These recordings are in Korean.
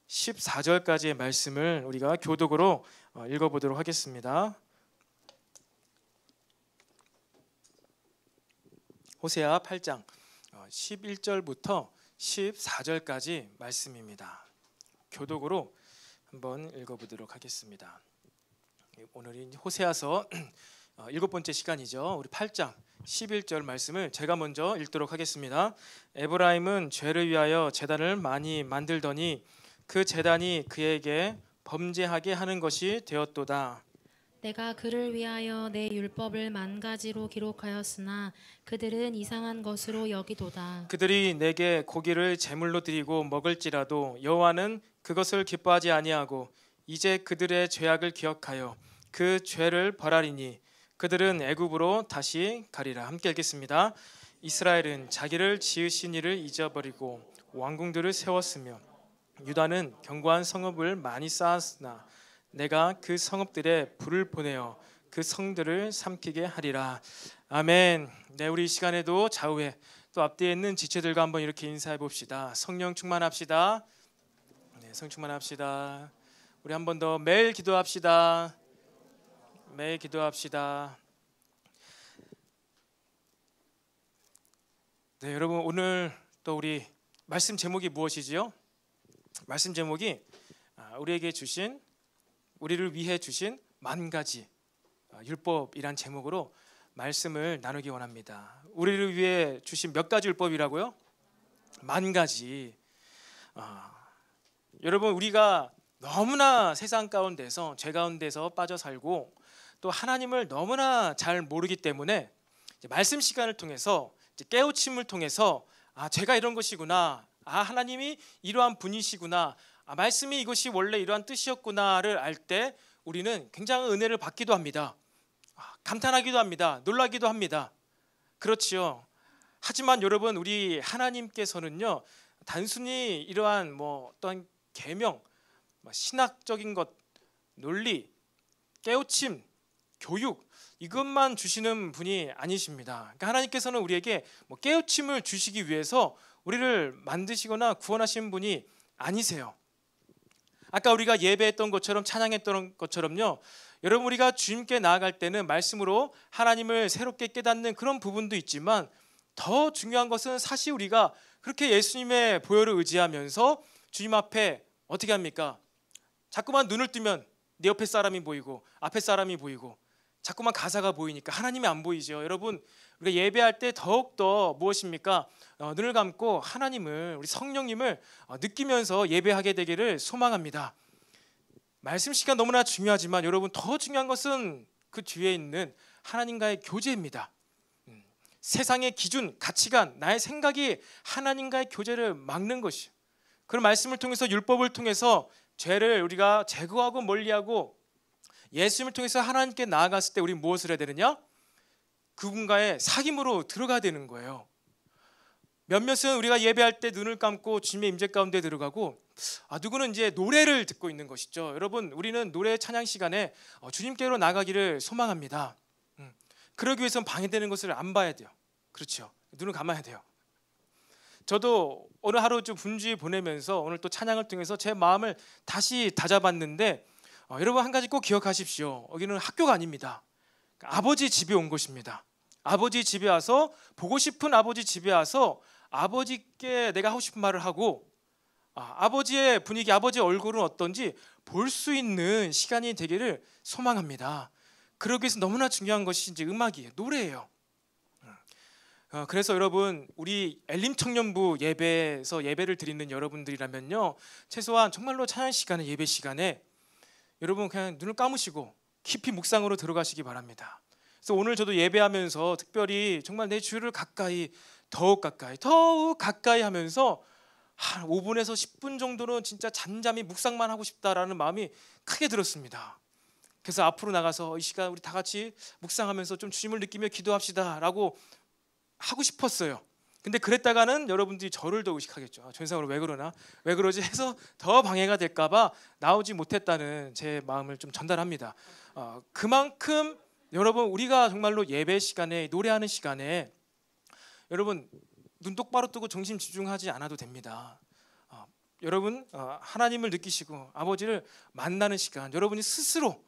14절까지의 말씀을 우리가 교독으로 읽어보도록 하겠습니다. 호세아 8장 11절부터 14절까지 말씀입니다. 교독으로 한번 읽어보도록 하겠습니다. 오늘은 호세아서 7번째 시간이죠. 우리 8장 11절 말씀을 제가 먼저 읽도록 하겠습니다. 에브라임은 죄를 위하여 제단을 많이 만들더니 그 제단이 그에게 범죄하게 하는 것이 되었도다. 내가 그를 위하여 내 율법을 만 가지로 기록하였으나 그들은 이상한 것으로 여기도다. 그들이 내게 고기를 제물로 드리고 먹을지라도 여호와는 그것을 기뻐하지 아니하고 이제 그들의 죄악을 기억하여 그 죄를 벌하리니 그들은 애굽으로 다시 가리라. 함께 읽겠습니다. 이스라엘은 자기를 지으신 이를 잊어버리고 왕궁들을 세웠으며 유다는 견고한 성읍을 많이 쌓았으나 내가 그 성읍들에 불을 보내어 그 성들을 삼키게 하리라. 아멘. 네, 우리 이 시간에도 좌우에 또 앞뒤에 있는 지체들과 한번 이렇게 인사해 봅시다. 성령 충만합시다. 네, 성 충만합시다. 우리 한 번 더 매일 기도합시다. 매일 기도합시다. 네, 여러분 오늘 또 우리 말씀 제목이 무엇이지요? 말씀 제목이 우리를 위해 주신 만 가지 율법이란 제목으로 말씀을 나누기 원합니다. 우리를 위해 주신 몇 가지 율법이라고요? 만 가지. 여러분 우리가 너무나 세상 가운데서 죄 가운데서 빠져 살고 또 하나님을 너무나 잘 모르기 때문에 말씀 시간을 통해서 깨우침을 통해서 죄가 이런 것이구나, 하나님이 이러한 분이시구나, 말씀이 이것이 원래 이러한 뜻이었구나를 알 때 우리는 굉장히 은혜를 받기도 합니다. 감탄하기도 합니다. 놀라기도 합니다. 그렇지요. 하지만 여러분 우리 하나님께서는요 단순히 이러한 어떤 계명, 신학적인 것, 논리, 깨우침, 교육 이것만 주시는 분이 아니십니다. 그러니까 하나님께서는 우리에게 깨우침을 주시기 위해서 우리를 만드시거나 구원하신 분이 아니세요. 아까 우리가 예배했던 것처럼 찬양했던 것처럼요, 여러분 우리가 주님께 나아갈 때는 말씀으로 하나님을 새롭게 깨닫는 그런 부분도 있지만 더 중요한 것은 사실 우리가 그렇게 예수님의 보혈을 의지하면서 주님 앞에 어떻게 합니까? 자꾸만 눈을 뜨면 내 옆에 사람이 보이고 앞에 사람이 보이고 자꾸만 가사가 보이니까 하나님이 안 보이죠. 여러분 우리가 예배할 때 더욱더 무엇입니까? 눈을 감고 하나님을, 우리 성령님을 느끼면서 예배하게 되기를 소망합니다. 말씀 시간 너무나 중요하지만 여러분 더 중요한 것은 그 뒤에 있는 하나님과의 교제입니다. 세상의 기준, 가치관, 나의 생각이 하나님과의 교제를 막는 것이요. 그런 말씀을 통해서 율법을 통해서 죄를 우리가 제거하고 멀리하고 예수님을 통해서 하나님께 나아갔을 때 우리 무엇을 해야 되느냐? 그분과의 사귐으로 들어가야 되는 거예요. 몇몇은 우리가 예배할 때 눈을 감고 주님의 임재 가운데 들어가고 누구는 이제 노래를 듣고 있는 것이죠. 여러분 우리는 노래 찬양 시간에 주님께로 나가기를 소망합니다. 그러기 위해서는 방해되는 것을 안 봐야 돼요. 그렇죠. 눈을 감아야 돼요. 저도 오늘 하루 좀 분주히 보내면서 오늘 또 찬양을 통해서 제 마음을 다시 다잡았는데 여러분 한 가지 꼭 기억하십시오. 여기는 학교가 아닙니다. 아버지 집에 온 것입니다. 아버지 집에 와서 보고 싶은 아버지 집에 와서 아버지께 내가 하고 싶은 말을 하고 아버지의 분위기, 아버지의 얼굴은 어떤지 볼 수 있는 시간이 되기를 소망합니다. 그러기 위해서 너무나 중요한 것이 이제 음악이에요. 노래예요. 그래서 여러분 우리 엘림 청년부 예배에서 예배를 드리는 여러분들이라면요 최소한 정말로 찬양 시간에, 예배 시간에 여러분 그냥 눈을 감으시고 깊이 묵상으로 들어가시기 바랍니다. 그래서 오늘 저도 예배하면서 특별히 정말 내 주를 가까이, 더욱 가까이 하면서 한 5분에서 10분 정도는 진짜 잠잠히 묵상만 하고 싶다라는 마음이 크게 들었습니다. 그래서 앞으로 나가서 이 시간 우리 다 같이 묵상하면서 좀 주님을 느끼며 기도합시다라고 하고 싶었어요. 근데 그랬다가는 여러분들이 저를 더 의식하겠죠. 전상으로 왜 그러나? 왜 그러지? 해서 더 방해가 될까 봐 나오지 못했다는 제 마음을 좀 전달합니다. 그만큼 여러분 우리가 정말로 예배 시간에, 노래하는 시간에 여러분 눈 똑바로 뜨고 정신 집중하지 않아도 됩니다. 여러분 하나님을 느끼시고 아버지를 만나는 시간, 여러분이 스스로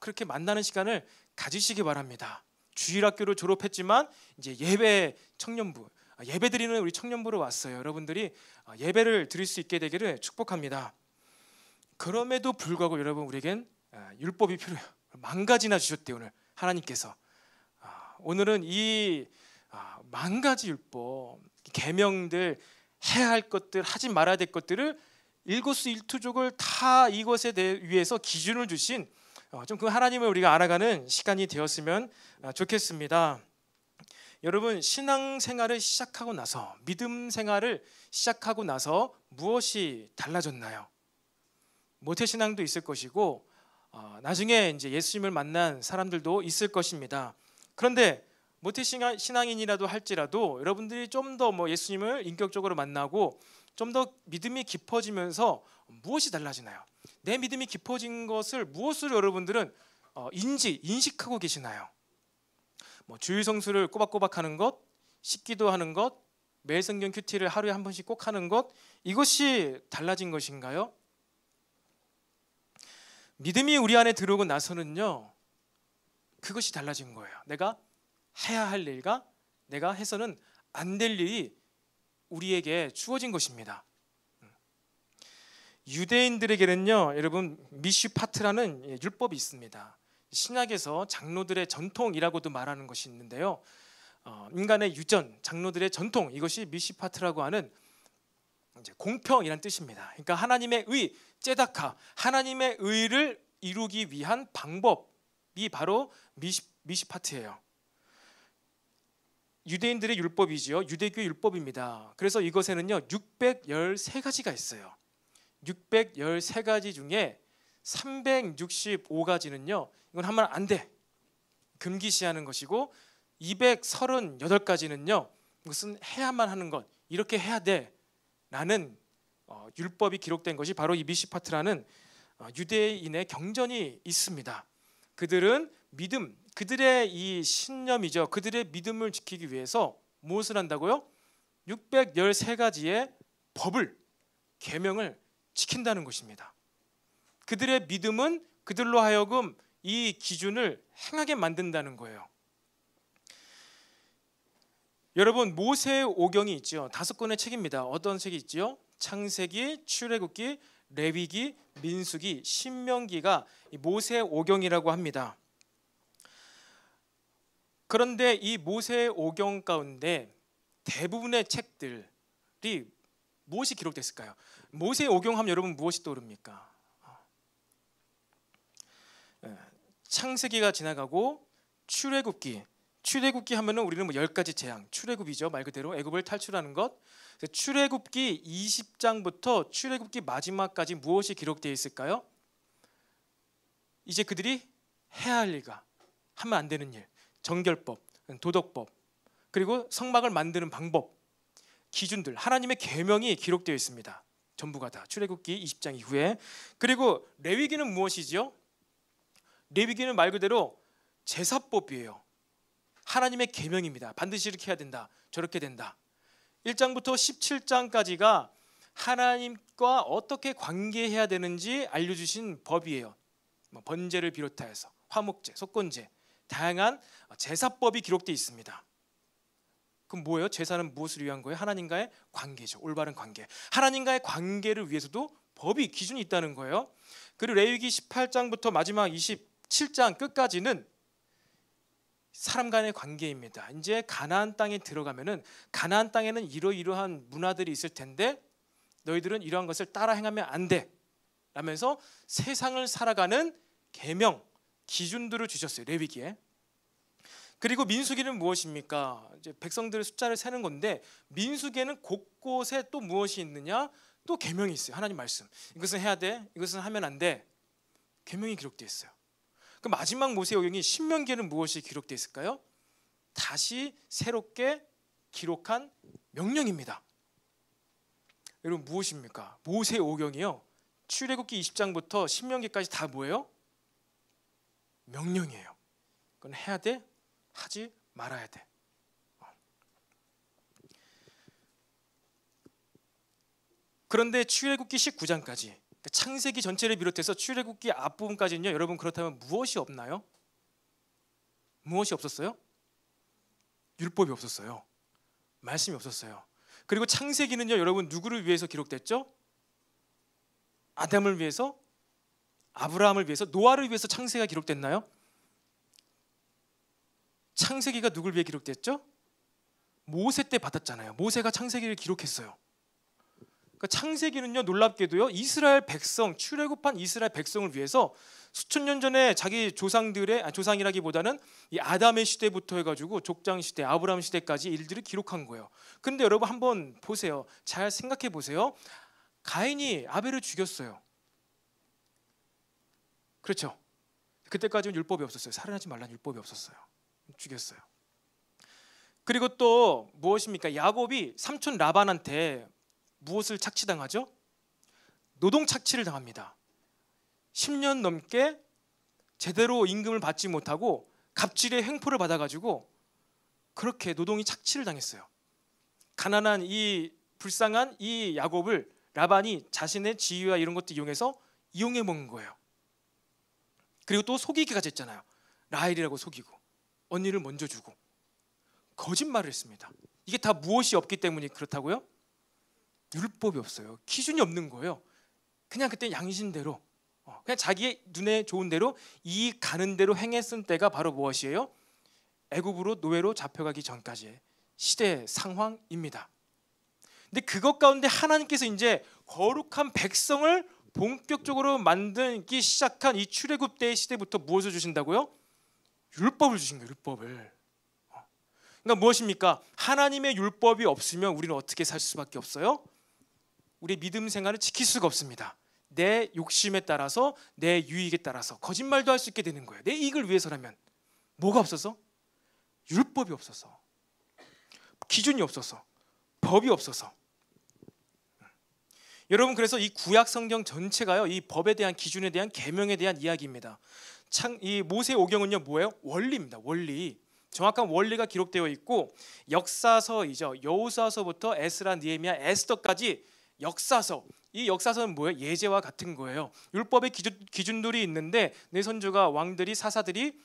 그렇게 만나는 시간을 가지시기 바랍니다. 주일학교를 졸업했지만 이제 예배 청년부, 예배 드리는 우리 청년부로 왔어요. 여러분들이 예배를 드릴 수 있게 되기를 축복합니다. 그럼에도 불구하고 여러분, 우리에겐 율법이 필요해요. 만 가지나 주셨대요. 오늘 하나님께서 오늘은 이 만 가지 율법, 계명들, 해야 할 것들, 하지 말아야 될 것들을 일거수일투족을 다 이것에 위해서 기준을 주신 좀 그 하나님을 우리가 알아가는 시간이 되었으면 좋겠습니다. 여러분, 신앙생활을 시작하고 나서, 믿음 생활을 시작하고 나서 무엇이 달라졌나요? 모태신앙도 있을 것이고 나중에 이제 예수님을 만난 사람들도 있을 것입니다. 그런데 모태신앙인이라도 할지라도 여러분들이 좀 더 예수님을 인격적으로 만나고 좀 더 믿음이 깊어지면서 무엇이 달라지나요? 내 믿음이 깊어진 것을 무엇으로 여러분들은 인식하고 계시나요? 주일 성수를 꼬박꼬박 하는 것, 식기도 하는 것, 매일 성경 큐티를 하루에 한 번씩 꼭 하는 것, 이것이 달라진 것인가요? 믿음이 우리 안에 들어오고 나서는요, 그것이 달라진 거예요. 내가 해야 할 일과 내가 해서는 안 될 일이 우리에게 주어진 것입니다. 유대인들에게는요, 여러분, 미슈파트라는 율법이 있습니다. 신약에서 장로들의 전통이라고도 말하는 것이 있는데요, 인간의 유전, 장로들의 전통, 이것이 미슈파트라고 하는 이제 공평이란 뜻입니다. 그러니까 하나님의 의, 째다카, 하나님의 의를 이루기 위한 방법이 바로 미슈파트예요. 유대인들의 율법이지요. 유대교 율법입니다. 그래서 이것에는요 613가지가 있어요. 613가지 중에 365가지는요 이건 하면 안 돼, 금기시하는 것이고, 238가지는요 이것은 해야만 하는 것, 이렇게 해야 돼 라는 율법이 기록된 것이 바로 이 미시파트라는 유대인의 경전이 있습니다. 그들은 믿음, 그들의 이 신념이죠. 그들의 믿음을 지키기 위해서 무엇을 한다고요? 613가지의 법을, 계명을 지킨다는 것입니다. 그들의 믿음은 그들로 하여금 이 기준을 행하게 만든다는 거예요. 여러분, 모세의 오경이 있죠. 5권의 책입니다. 어떤 책이 있죠? 창세기, 출애굽기, 레위기, 민수기, 신명기가 모세의 오경이라고 합니다. 그런데 이 모세의 오경 가운데 대부분의 책들이 무엇이 기록됐을까요? 모세의 오경하면 여러분 무엇이 떠오릅니까? 창세기가 지나가고 출애굽기 하면은 우리는 10가지 재앙, 출애굽이죠. 말 그대로 애굽을 탈출하는 것. 출애굽기 20장부터 출애굽기 마지막까지 무엇이 기록되어 있을까요? 이제 그들이 해야 할 일과 하면 안 되는 일, 정결법, 도덕법, 그리고 성막을 만드는 방법, 기준들, 하나님의 계명이 기록되어 있습니다. 전부가 다 출애굽기 20장 이후에. 그리고 레위기는 무엇이지요? 레위기는 말 그대로 제사법이에요. 하나님의 계명입니다. 반드시 이렇게 해야 된다, 저렇게 된다. 1장부터 17장까지가 하나님과 어떻게 관계해야 되는지 알려주신 법이에요. 번제를 비롯하여서 화목제, 속건제, 다양한 제사법이 기록되어 있습니다. 그럼 뭐예요? 제사는 무엇을 위한 거예요? 하나님과의 관계죠. 올바른 관계. 하나님과의 관계를 위해서도 법이, 기준이 있다는 거예요. 그리고 레위기 18장부터 마지막 27장 끝까지는 사람 간의 관계입니다. 이제 가나안 땅에 들어가면은 가나안 땅에는 이러이러한 문화들이 있을 텐데 너희들은 이러한 것을 따라 행하면 안 돼 라면서 세상을 살아가는 계명, 기준들을 주셨어요. 레위기에. 그리고 민수기는 무엇입니까? 이제 백성들의 숫자를 세는 건데, 민수기에는 곳곳에 또 무엇이 있느냐? 또 계명이 있어요. 하나님 말씀. 이것은 해야 돼, 이것은 하면 안 돼. 계명이 기록되어 있어요. 그 마지막 모세의 오경이 신명기에는 무엇이 기록되어 있을까요? 다시 새롭게 기록한 명령입니다. 여러분, 무엇입니까? 모세의 오경이요, 출애굽기 20장부터 신명기까지 다 뭐예요? 명령이에요. 그건 해야 돼, 하지 말아야 돼. 그런데 출애굽기 19장까지 창세기 전체를 비롯해서 출애굽기 앞부분까지는요, 여러분 그렇다면 무엇이 없나요? 무엇이 없었어요? 율법이 없었어요. 말씀이 없었어요. 그리고 창세기는요, 여러분 누구를 위해서 기록됐죠? 아담을 위해서, 아브라함을 위해서, 노아를 위해서 창세기가 기록됐나요? 창세기가 누굴 위해 기록됐죠? 모세 때 받았잖아요. 모세가 창세기를 기록했어요. 그러니까 창세기는요, 놀랍게도요, 이스라엘 백성, 출애굽한 이스라엘 백성을 위해서 수천 년 전에 자기 조상들의, 조상이라기보다는 이 아담의 시대부터 해가지고 족장 시대, 아브라함 시대까지 일들을 기록한 거예요. 그런데 여러분 한번 보세요. 잘 생각해 보세요. 가인이 아벨을 죽였어요. 그렇죠? 그때까지는 율법이 없었어요. 살인하지 말라는 율법이 없었어요. 죽였어요. 그리고 또 무엇입니까? 야곱이 삼촌 라반한테 무엇을 착취당하죠? 노동 착취를 당합니다. 10년 넘게 제대로 임금을 받지 못하고 갑질의 횡포를 받아가지고 그렇게 노동이 착취를 당했어요. 가난한 이 불쌍한 이 야곱을 라반이 자신의 지위와 이런 것도 이용해 먹은 거예요. 그리고 또 속이기까지 했잖아요. 라헬이라고 속이고 언니를 먼저 주고 거짓말을 했습니다. 이게 다 무엇이 없기 때문에 그렇다고요? 율법이 없어요. 기준이 없는 거예요. 그냥 그때 양심대로, 그냥 자기의 눈에 좋은 대로 이 가는 대로 행했을 때가 바로 무엇이에요? 애굽으로 노예로 잡혀가기 전까지의 시대 상황입니다. 근데 그것 가운데 하나님께서 이제 거룩한 백성을 본격적으로 만들기 시작한 이 출애굽 때의 시대부터 무엇을 주신다고요? 율법을 주신 거예요. 율법을. 그러니까 무엇입니까? 하나님의 율법이 없으면 우리는 어떻게 살 수밖에 없어요? 우리의 믿음 생활을 지킬 수가 없습니다. 내 욕심에 따라서, 내 유익에 따라서 거짓말도 할 수 있게 되는 거예요. 내 이익을 위해서라면. 뭐가 없어서? 율법이 없어서, 기준이 없어서, 법이 없어서. 여러분, 그래서 이 구약 성경 전체가요, 이 법에 대한, 기준에 대한, 계명에 대한 이야기입니다. 이 모세오경은요 뭐예요? 원리입니다. 원리. 정확한 원리가 기록되어 있고, 역사서이죠. 여호수아서부터 에스라, 느헤미야, 에스더까지 역사서. 이 역사서는 뭐예요? 예제와 같은 거예요. 율법의 기준들이 있는데 내 선조가, 왕들이, 사사들이,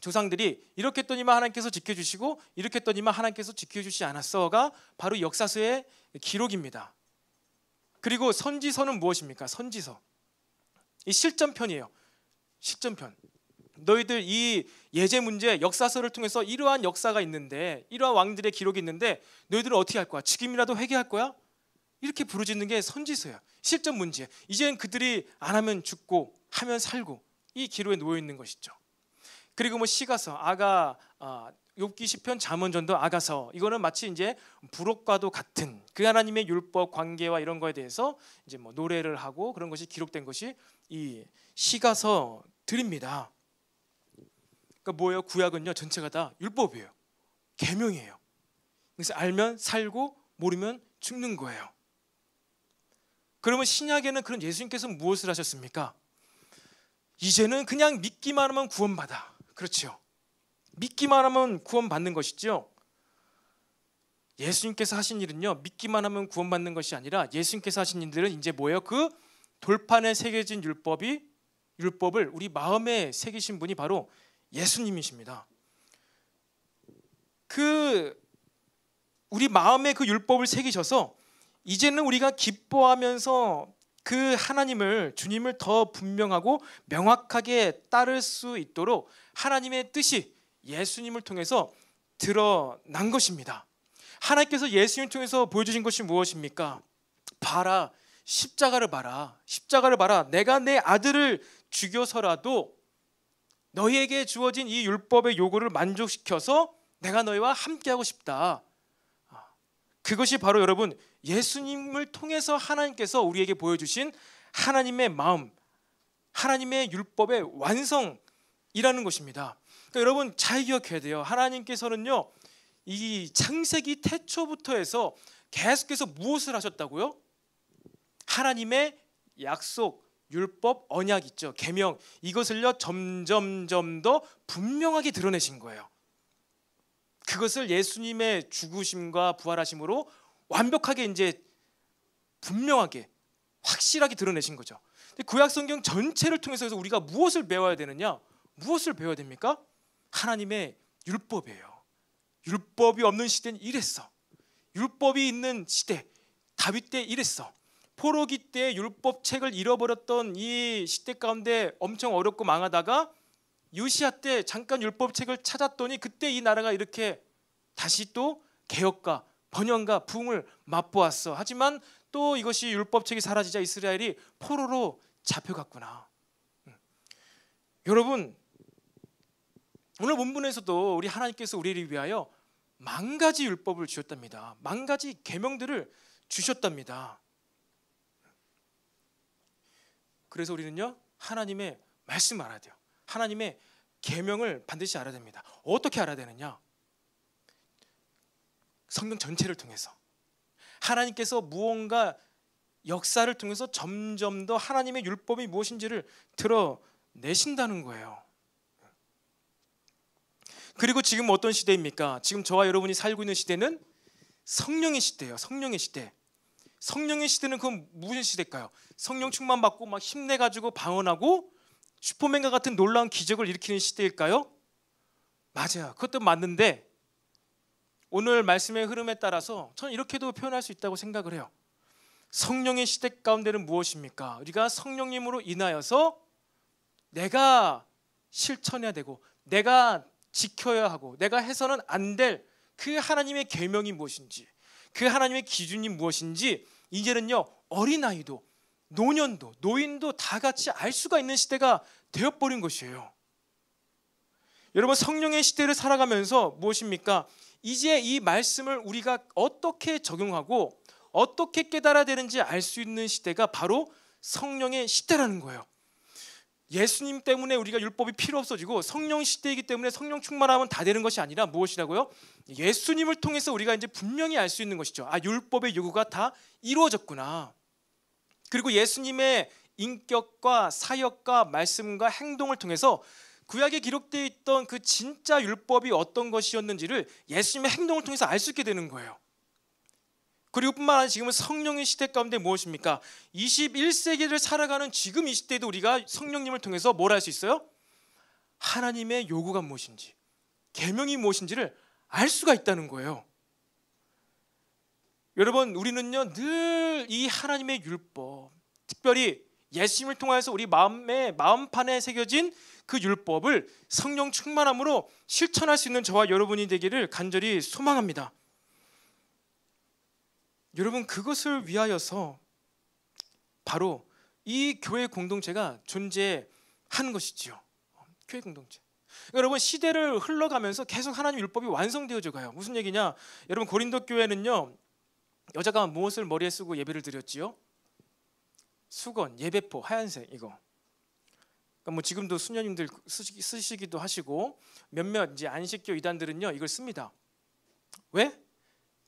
조상들이 이렇게 했더니만 하나님께서 지켜주시고 이렇게 했더니만 하나님께서 지켜주시지 않았어가 바로 역사서의 기록입니다. 그리고 선지서는 무엇입니까? 선지서. 이 실전편이에요. 실전편. 너희들 이 예제 문제, 역사서를 통해서 이러한 역사가 있는데, 이러한 왕들의 기록이 있는데 너희들은 어떻게 할 거야? 지금이라도 회개할 거야? 이렇게 부르짖는 게 선지서야. 실전 문제. 이제는 그들이 안 하면 죽고 하면 살고, 이 기록에 놓여 있는 것이죠. 그리고 뭐 시가서, 아가, 욥기, 시편, 잠언전도, 아가서, 이거는 마치 이제 부록과도 같은 그 하나님의 율법, 관계와 이런 거에 대해서 이제 뭐 노래를 하고 그런 것이 기록된 것이 이 시가서들입니다. 그러니까 뭐예요? 구약은요 전체가 다 율법이에요. 계명이에요. 그래서 알면 살고 모르면 죽는 거예요. 그러면 신약에는 그런 예수님께서 무엇을 하셨습니까? 이제는 그냥 믿기만 하면 구원받아. 그렇죠. 믿기만 하면 구원받는 것이죠. 예수님께서 하신 일은요, 믿기만 하면 구원받는 것이 아니라 예수님께서 하신 일들은 이제 뭐예요? 그 돌판에 새겨진 율법을 우리 마음에 새기신 분이 바로 예수님이십니다. 그 우리 마음에 그 율법을 새기셔서 이제는 우리가 기뻐하면서 그 하나님을, 주님을 더 분명하고 명확하게 따를 수 있도록 하나님의 뜻이 예수님을 통해서 드러난 것입니다. 하나님께서 예수님을 통해서 보여주신 것이 무엇입니까? 봐라, 십자가를 봐라. 십자가를 봐라. 내가 내 아들을 죽여서라도 너희에게 주어진 이 율법의 요구를 만족시켜서 내가 너희와 함께하고 싶다. 그것이 바로 여러분 예수님을 통해서 하나님께서 우리에게 보여주신 하나님의 마음, 하나님의 율법의 완성이라는 것입니다. 그러니까 여러분 잘 기억해야 돼요. 하나님께서는요 이 창세기 태초부터 해서 계속해서 무엇을 하셨다고요? 하나님의 약속, 율법, 언약 있죠. 계명, 이것을요 점점점 더 분명하게 드러내신 거예요. 그것을 예수님의 죽으심과 부활하심으로 완벽하게 이제 분명하게 확실하게 드러내신 거죠. 근데 구약 성경 전체를 통해서 우리가 무엇을 배워야 되느냐? 무엇을 배워야 됩니까? 하나님의 율법이에요. 율법이 없는 시대는 이랬어. 율법이 있는 시대, 다윗 때 이랬어. 포로기 때 율법책을 잃어버렸던 이 시대 가운데 엄청 어렵고 망하다가 요시야 때 잠깐 율법책을 찾았더니 그때 이 나라가 이렇게 다시 또 개혁과 번영과 부흥을 맛보았어. 하지만 또 이것이 율법책이 사라지자 이스라엘이 포로로 잡혀갔구나. 여러분, 오늘 본문에서도 우리 하나님께서 우리를 위하여 만 가지 율법을 주셨답니다. 만 가지 계명들을 주셨답니다. 그래서 우리는요, 하나님의 말씀을 알아야 돼요. 하나님의 계명을 반드시 알아야 됩니다. 어떻게 알아야 되느냐? 성경 전체를 통해서 하나님께서 무언가 역사를 통해서 점점 더 하나님의 율법이 무엇인지를 드러내신다는 거예요. 그리고 지금 어떤 시대입니까? 지금 저와 여러분이 살고 있는 시대는 성령의 시대예요. 성령의 시대. 성령의 시대는 그건 무슨 시대일까요? 성령 충만 받고 막 힘내가지고 방언하고 슈퍼맨과 같은 놀라운 기적을 일으키는 시대일까요? 맞아요. 그것도 맞는데 오늘 말씀의 흐름에 따라서 저는 이렇게도 표현할 수 있다고 생각을 해요. 성령의 시대 가운데는 무엇입니까? 우리가 성령님으로 인하여서 내가 실천해야 되고 내가 지켜야 하고 내가 해서는 안 될 그 하나님의 계명이 무엇인지, 그 하나님의 기준이 무엇인지 이제는요, 어린아이도 노년도 노인도 다 같이 알 수가 있는 시대가 되어버린 것이에요. 여러분, 성령의 시대를 살아가면서 무엇입니까? 이제 이 말씀을 우리가 어떻게 적용하고 어떻게 깨달아야 되는지 알 수 있는 시대가 바로 성령의 시대라는 거예요. 예수님 때문에 우리가 율법이 필요 없어지고 성령 시대이기 때문에 성령 충만하면 다 되는 것이 아니라 무엇이라고요? 예수님을 통해서 우리가 이제 분명히 알 수 있는 것이죠. 아, 율법의 요구가 다 이루어졌구나. 그리고 예수님의 인격과 사역과 말씀과 행동을 통해서 구약에 기록되어 있던 그 진짜 율법이 어떤 것이었는지를 예수님의 행동을 통해서 알 수 있게 되는 거예요. 그리고 뿐만 아니라 지금은 성령의 시대 가운데 무엇입니까? 21세기를 살아가는 지금 이 시대에도 우리가 성령님을 통해서 뭘 할 수 있어요? 하나님의 요구가 무엇인지, 계명이 무엇인지를 알 수가 있다는 거예요. 여러분, 우리는요 늘 이 하나님의 율법, 특별히 예수님을 통해서 우리 마음판에 새겨진 그 율법을 성령 충만함으로 실천할 수 있는 저와 여러분이 되기를 간절히 소망합니다. 여러분, 그것을 위하여서 바로 이 교회 공동체가 존재하는 것이지요. 교회 공동체. 여러분, 시대를 흘러가면서 계속 하나님 율법이 완성되어져 가요. 무슨 얘기냐? 여러분, 고린도 교회는요, 여자가 무엇을 머리에 쓰고 예배를 드렸지요? 수건, 예배포, 하얀색 이거. 그러니까 뭐 지금도 수녀님들 쓰시기도 하시고 몇몇 이제 안식교 이단들은요 이걸 씁니다. 왜?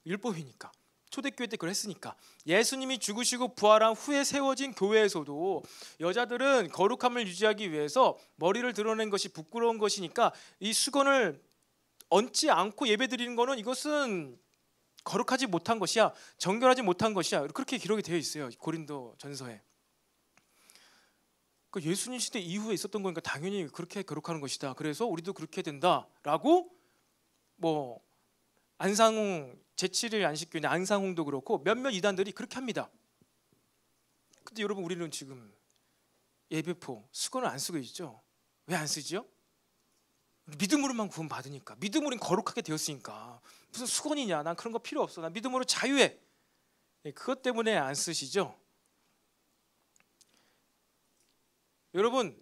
율법이니까. 초대교회 때 그걸 했으니까. 예수님이 죽으시고 부활한 후에 세워진 교회에서도 여자들은 거룩함을 유지하기 위해서 머리를 드러낸 것이 부끄러운 것이니까 이 수건을 얹지 않고 예배드리는 거는 이것은 거룩하지 못한 것이야, 정결하지 못한 것이야, 그렇게 기록이 되어 있어요. 고린도 전서에. 예수님 시대 이후에 있었던 거니까 당연히 그렇게 거룩하는 것이다. 그래서 우리도 그렇게 된다라고 뭐 안상홍 제7일 안식교회 안상홍도 그렇고 몇몇 이단들이 그렇게 합니다. 근데 여러분, 우리는 지금 예배포, 수건을 안 쓰고 있죠. 왜 안 쓰죠? 믿음으로만 구원 받으니까. 믿음으로 거룩하게 되었으니까. 무슨 수건이냐? 난 그런 거 필요 없어. 난 믿음으로 자유해. 그것 때문에 안 쓰시죠. 여러분,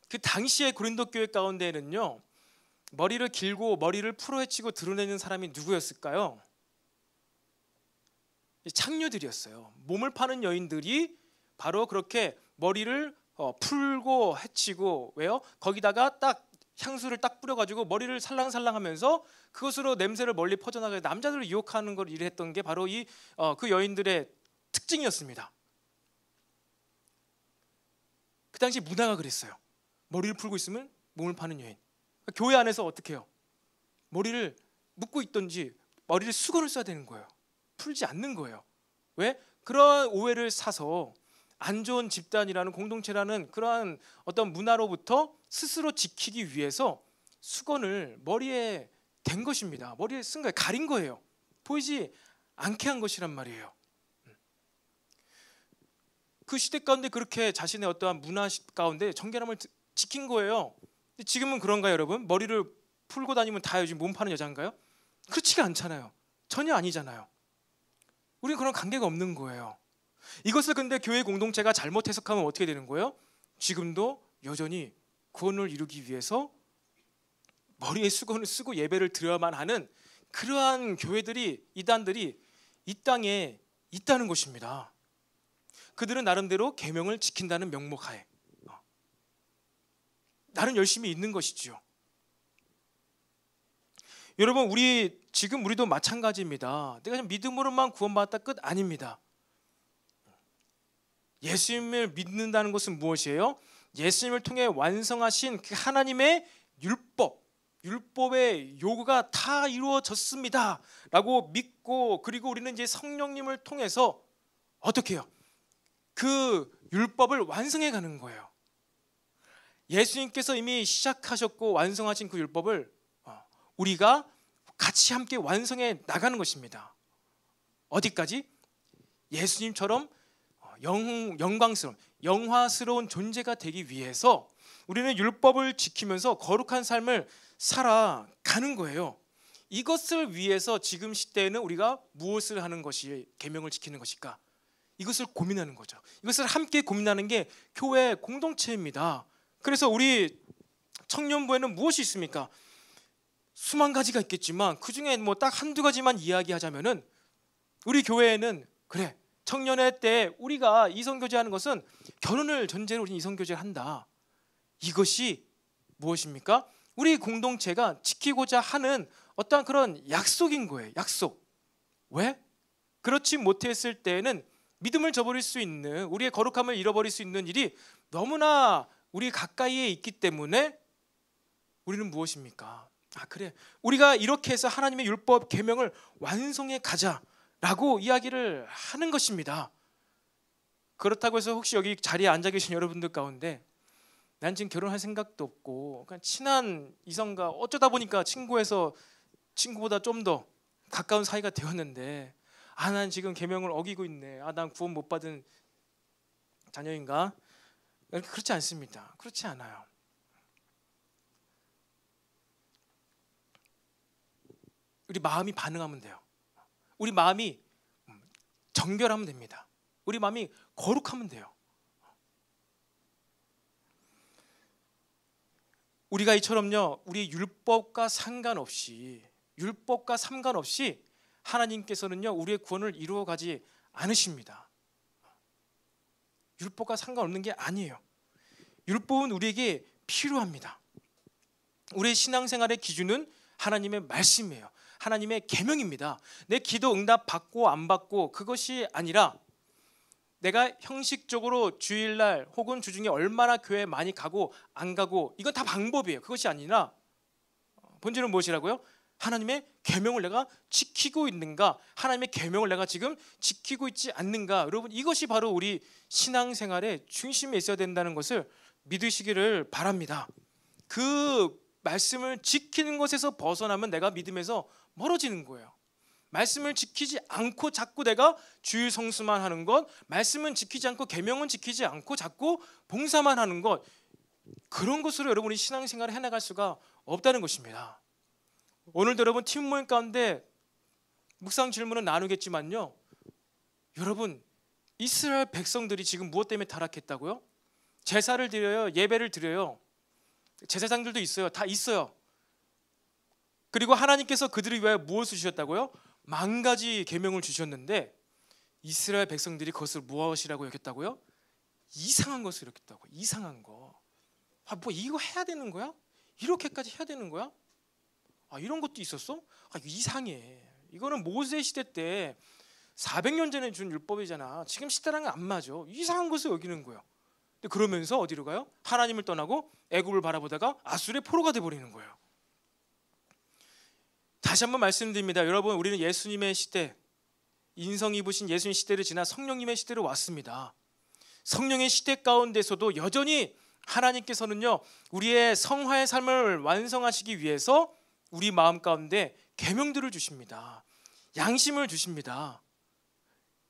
그 당시의 고린도 교회 가운데에는요 머리를 길고 머리를 풀어헤치고 드러내는 사람이 누구였을까요? 창녀들이었어요. 몸을 파는 여인들이 바로 그렇게 머리를 풀고 헤치고, 왜요? 거기다가 딱 향수를 딱 뿌려가지고 머리를 살랑살랑하면서 그것으로 냄새를 멀리 퍼져나가게 남자들을 유혹하는 걸 일했던 게 바로 그 여인들의 특징이었습니다. 그 당시 문화가 그랬어요. 머리를 풀고 있으면 몸을 파는 여인. 교회 안에서 어떻게 해요? 머리를 묶고 있든지 머리를 수건을 써야 되는 거예요. 풀지 않는 거예요. 왜? 그러한 오해를 사서 안 좋은 집단이라는 공동체라는 그러한 어떤 문화로부터 스스로 지키기 위해서 수건을 머리에 댄 것입니다. 머리에 쓴 거예요. 가린 거예요. 보이지 않게 한 것이란 말이에요. 그 시대 가운데 그렇게 자신의 어떠한 문화 가운데 정결함을 지킨 거예요. 근데 지금은 그런가요, 여러분? 머리를 풀고 다니면 다 요즘 몸 파는 여자인가요? 그렇지가 않잖아요. 전혀 아니잖아요. 우리는 그런 관계가 없는 거예요. 이것을 근데 교회 공동체가 잘못 해석하면 어떻게 되는 거예요? 지금도 여전히 구원을 이루기 위해서 머리에 수건을 쓰고 예배를 드려야만 하는 그러한 교회들이, 이단들이 이 땅에 있다는 것입니다. 그들은 나름대로 계명을 지킨다는 명목하에 나는 열심히 있는 것이지요. 여러분, 우리도 마찬가지입니다. 내가 믿음으로만 구원받았다 끝 아닙니다. 예수님을 믿는다는 것은 무엇이에요? 예수님을 통해 완성하신 그 하나님의 율법의 요구가 다 이루어졌습니다 라고 믿고, 그리고 우리는 이제 성령님을 통해서 어떻게 해요? 그 율법을 완성해 가는 거예요. 예수님께서 이미 시작하셨고 완성하신 그 율법을 우리가 같이 함께 완성해 나가는 것입니다. 어디까지? 예수님처럼 영광스러운, 영화스러운 존재가 되기 위해서 우리는 율법을 지키면서 거룩한 삶을 살아가는 거예요. 이것을 위해서 지금 시대에는 우리가 무엇을 하는 것이 계명을 지키는 것일까? 이것을 고민하는 거죠. 이것을 함께 고민하는 게 교회 공동체입니다. 그래서 우리 청년부에는 무엇이 있습니까? 수만 가지가 있겠지만 그 중에 뭐 딱 한두 가지만 이야기하자면은, 우리 교회에는 그래, 청년회 때 우리가 이성교제하는 것은 결혼을 전제로 우리는 이성교제를 한다. 이것이 무엇입니까? 우리 공동체가 지키고자 하는 어떠한 그런 약속인 거예요. 약속. 왜? 그렇지 못했을 때에는 믿음을 저버릴 수 있는, 우리의 거룩함을 잃어버릴 수 있는 일이 너무나 우리 가까이에 있기 때문에 우리는 무엇입니까? 그래, 우리가 이렇게 해서 하나님의 율법 계명을 완성해 가자라고 이야기를 하는 것입니다. 그렇다고 해서 혹시 여기 자리에 앉아 계신 여러분들 가운데 난 지금 결혼할 생각도 없고 그냥 친한 이성과 어쩌다 보니까 친구보다 좀 더 가까운 사이가 되었는데, 난 지금 계명을 어기고 있네, 난 구원 못 받은 자녀인가? 그렇지 않습니다. 그렇지 않아요. 우리 마음이 반응하면 돼요. 우리 마음이 정결하면 됩니다. 우리 마음이 거룩하면 돼요. 우리가 이처럼요, 우리 율법과 상관없이 하나님께서는요 우리의 구원을 이루어가지 않으십니다. 율법과 상관없는 게 아니에요. 율법은 우리에게 필요합니다. 우리의 신앙생활의 기준은 하나님의 말씀이에요. 하나님의 계명입니다. 내 기도 응답 받고 안 받고 그것이 아니라, 내가 형식적으로 주일날 혹은 주중에 얼마나 교회 많이 가고 안 가고, 이건 다 방법이에요. 그것이 아니라 본질은 무엇이라고요? 하나님의 계명을 내가 지키고 있는가? 하나님의 계명을 내가 지금 지키고 있지 않는가? 여러분, 이것이 바로 우리 신앙생활의 중심에 있어야 된다는 것을 믿으시기를 바랍니다. 그 말씀을 지키는 것에서 벗어나면 내가 믿음에서 멀어지는 거예요. 말씀을 지키지 않고 자꾸 내가 주일 성수만 하는 것, 말씀은 지키지 않고 계명은 지키지 않고 자꾸 봉사만 하는 것, 그런 것으로 여러분이 신앙생활을 해나갈 수가 없다는 것입니다. 오늘도 여러분 팀 모임 가운데 묵상 질문은 나누겠지만요, 여러분 이스라엘 백성들이 지금 무엇 때문에 타락했다고요? 제사를 드려요, 예배를 드려요, 제사장들도 있어요, 다 있어요. 그리고 하나님께서 그들을 위하여 무엇을 주셨다고요? 10,000가지 계명을 주셨는데 이스라엘 백성들이 그것을 무엇이라고 여겼다고요? 이상한 것을 여겼다고. 이상한 거. 뭐 이거 해야 되는 거야? 이렇게까지 해야 되는 거야? 이런 것도 있었어? 이거 이상해. 이거는 모세 시대 때 400년 전에 준 율법이잖아. 지금 시대랑은 안 맞아. 이상한 것을 여기는 거예요. 근데 그러면서 어디로 가요? 하나님을 떠나고 애굽을 바라보다가 아수르의 포로가 돼버리는 거예요. 다시 한번 말씀드립니다. 여러분, 우리는 예수님의 시대, 인성 입으신 예수님 시대를 지나 성령님의 시대로 왔습니다. 성령의 시대 가운데서도 여전히 하나님께서는요, 우리의 성화의 삶을 완성하시기 위해서 우리 마음 가운데 계명들을 주십니다. 양심을 주십니다.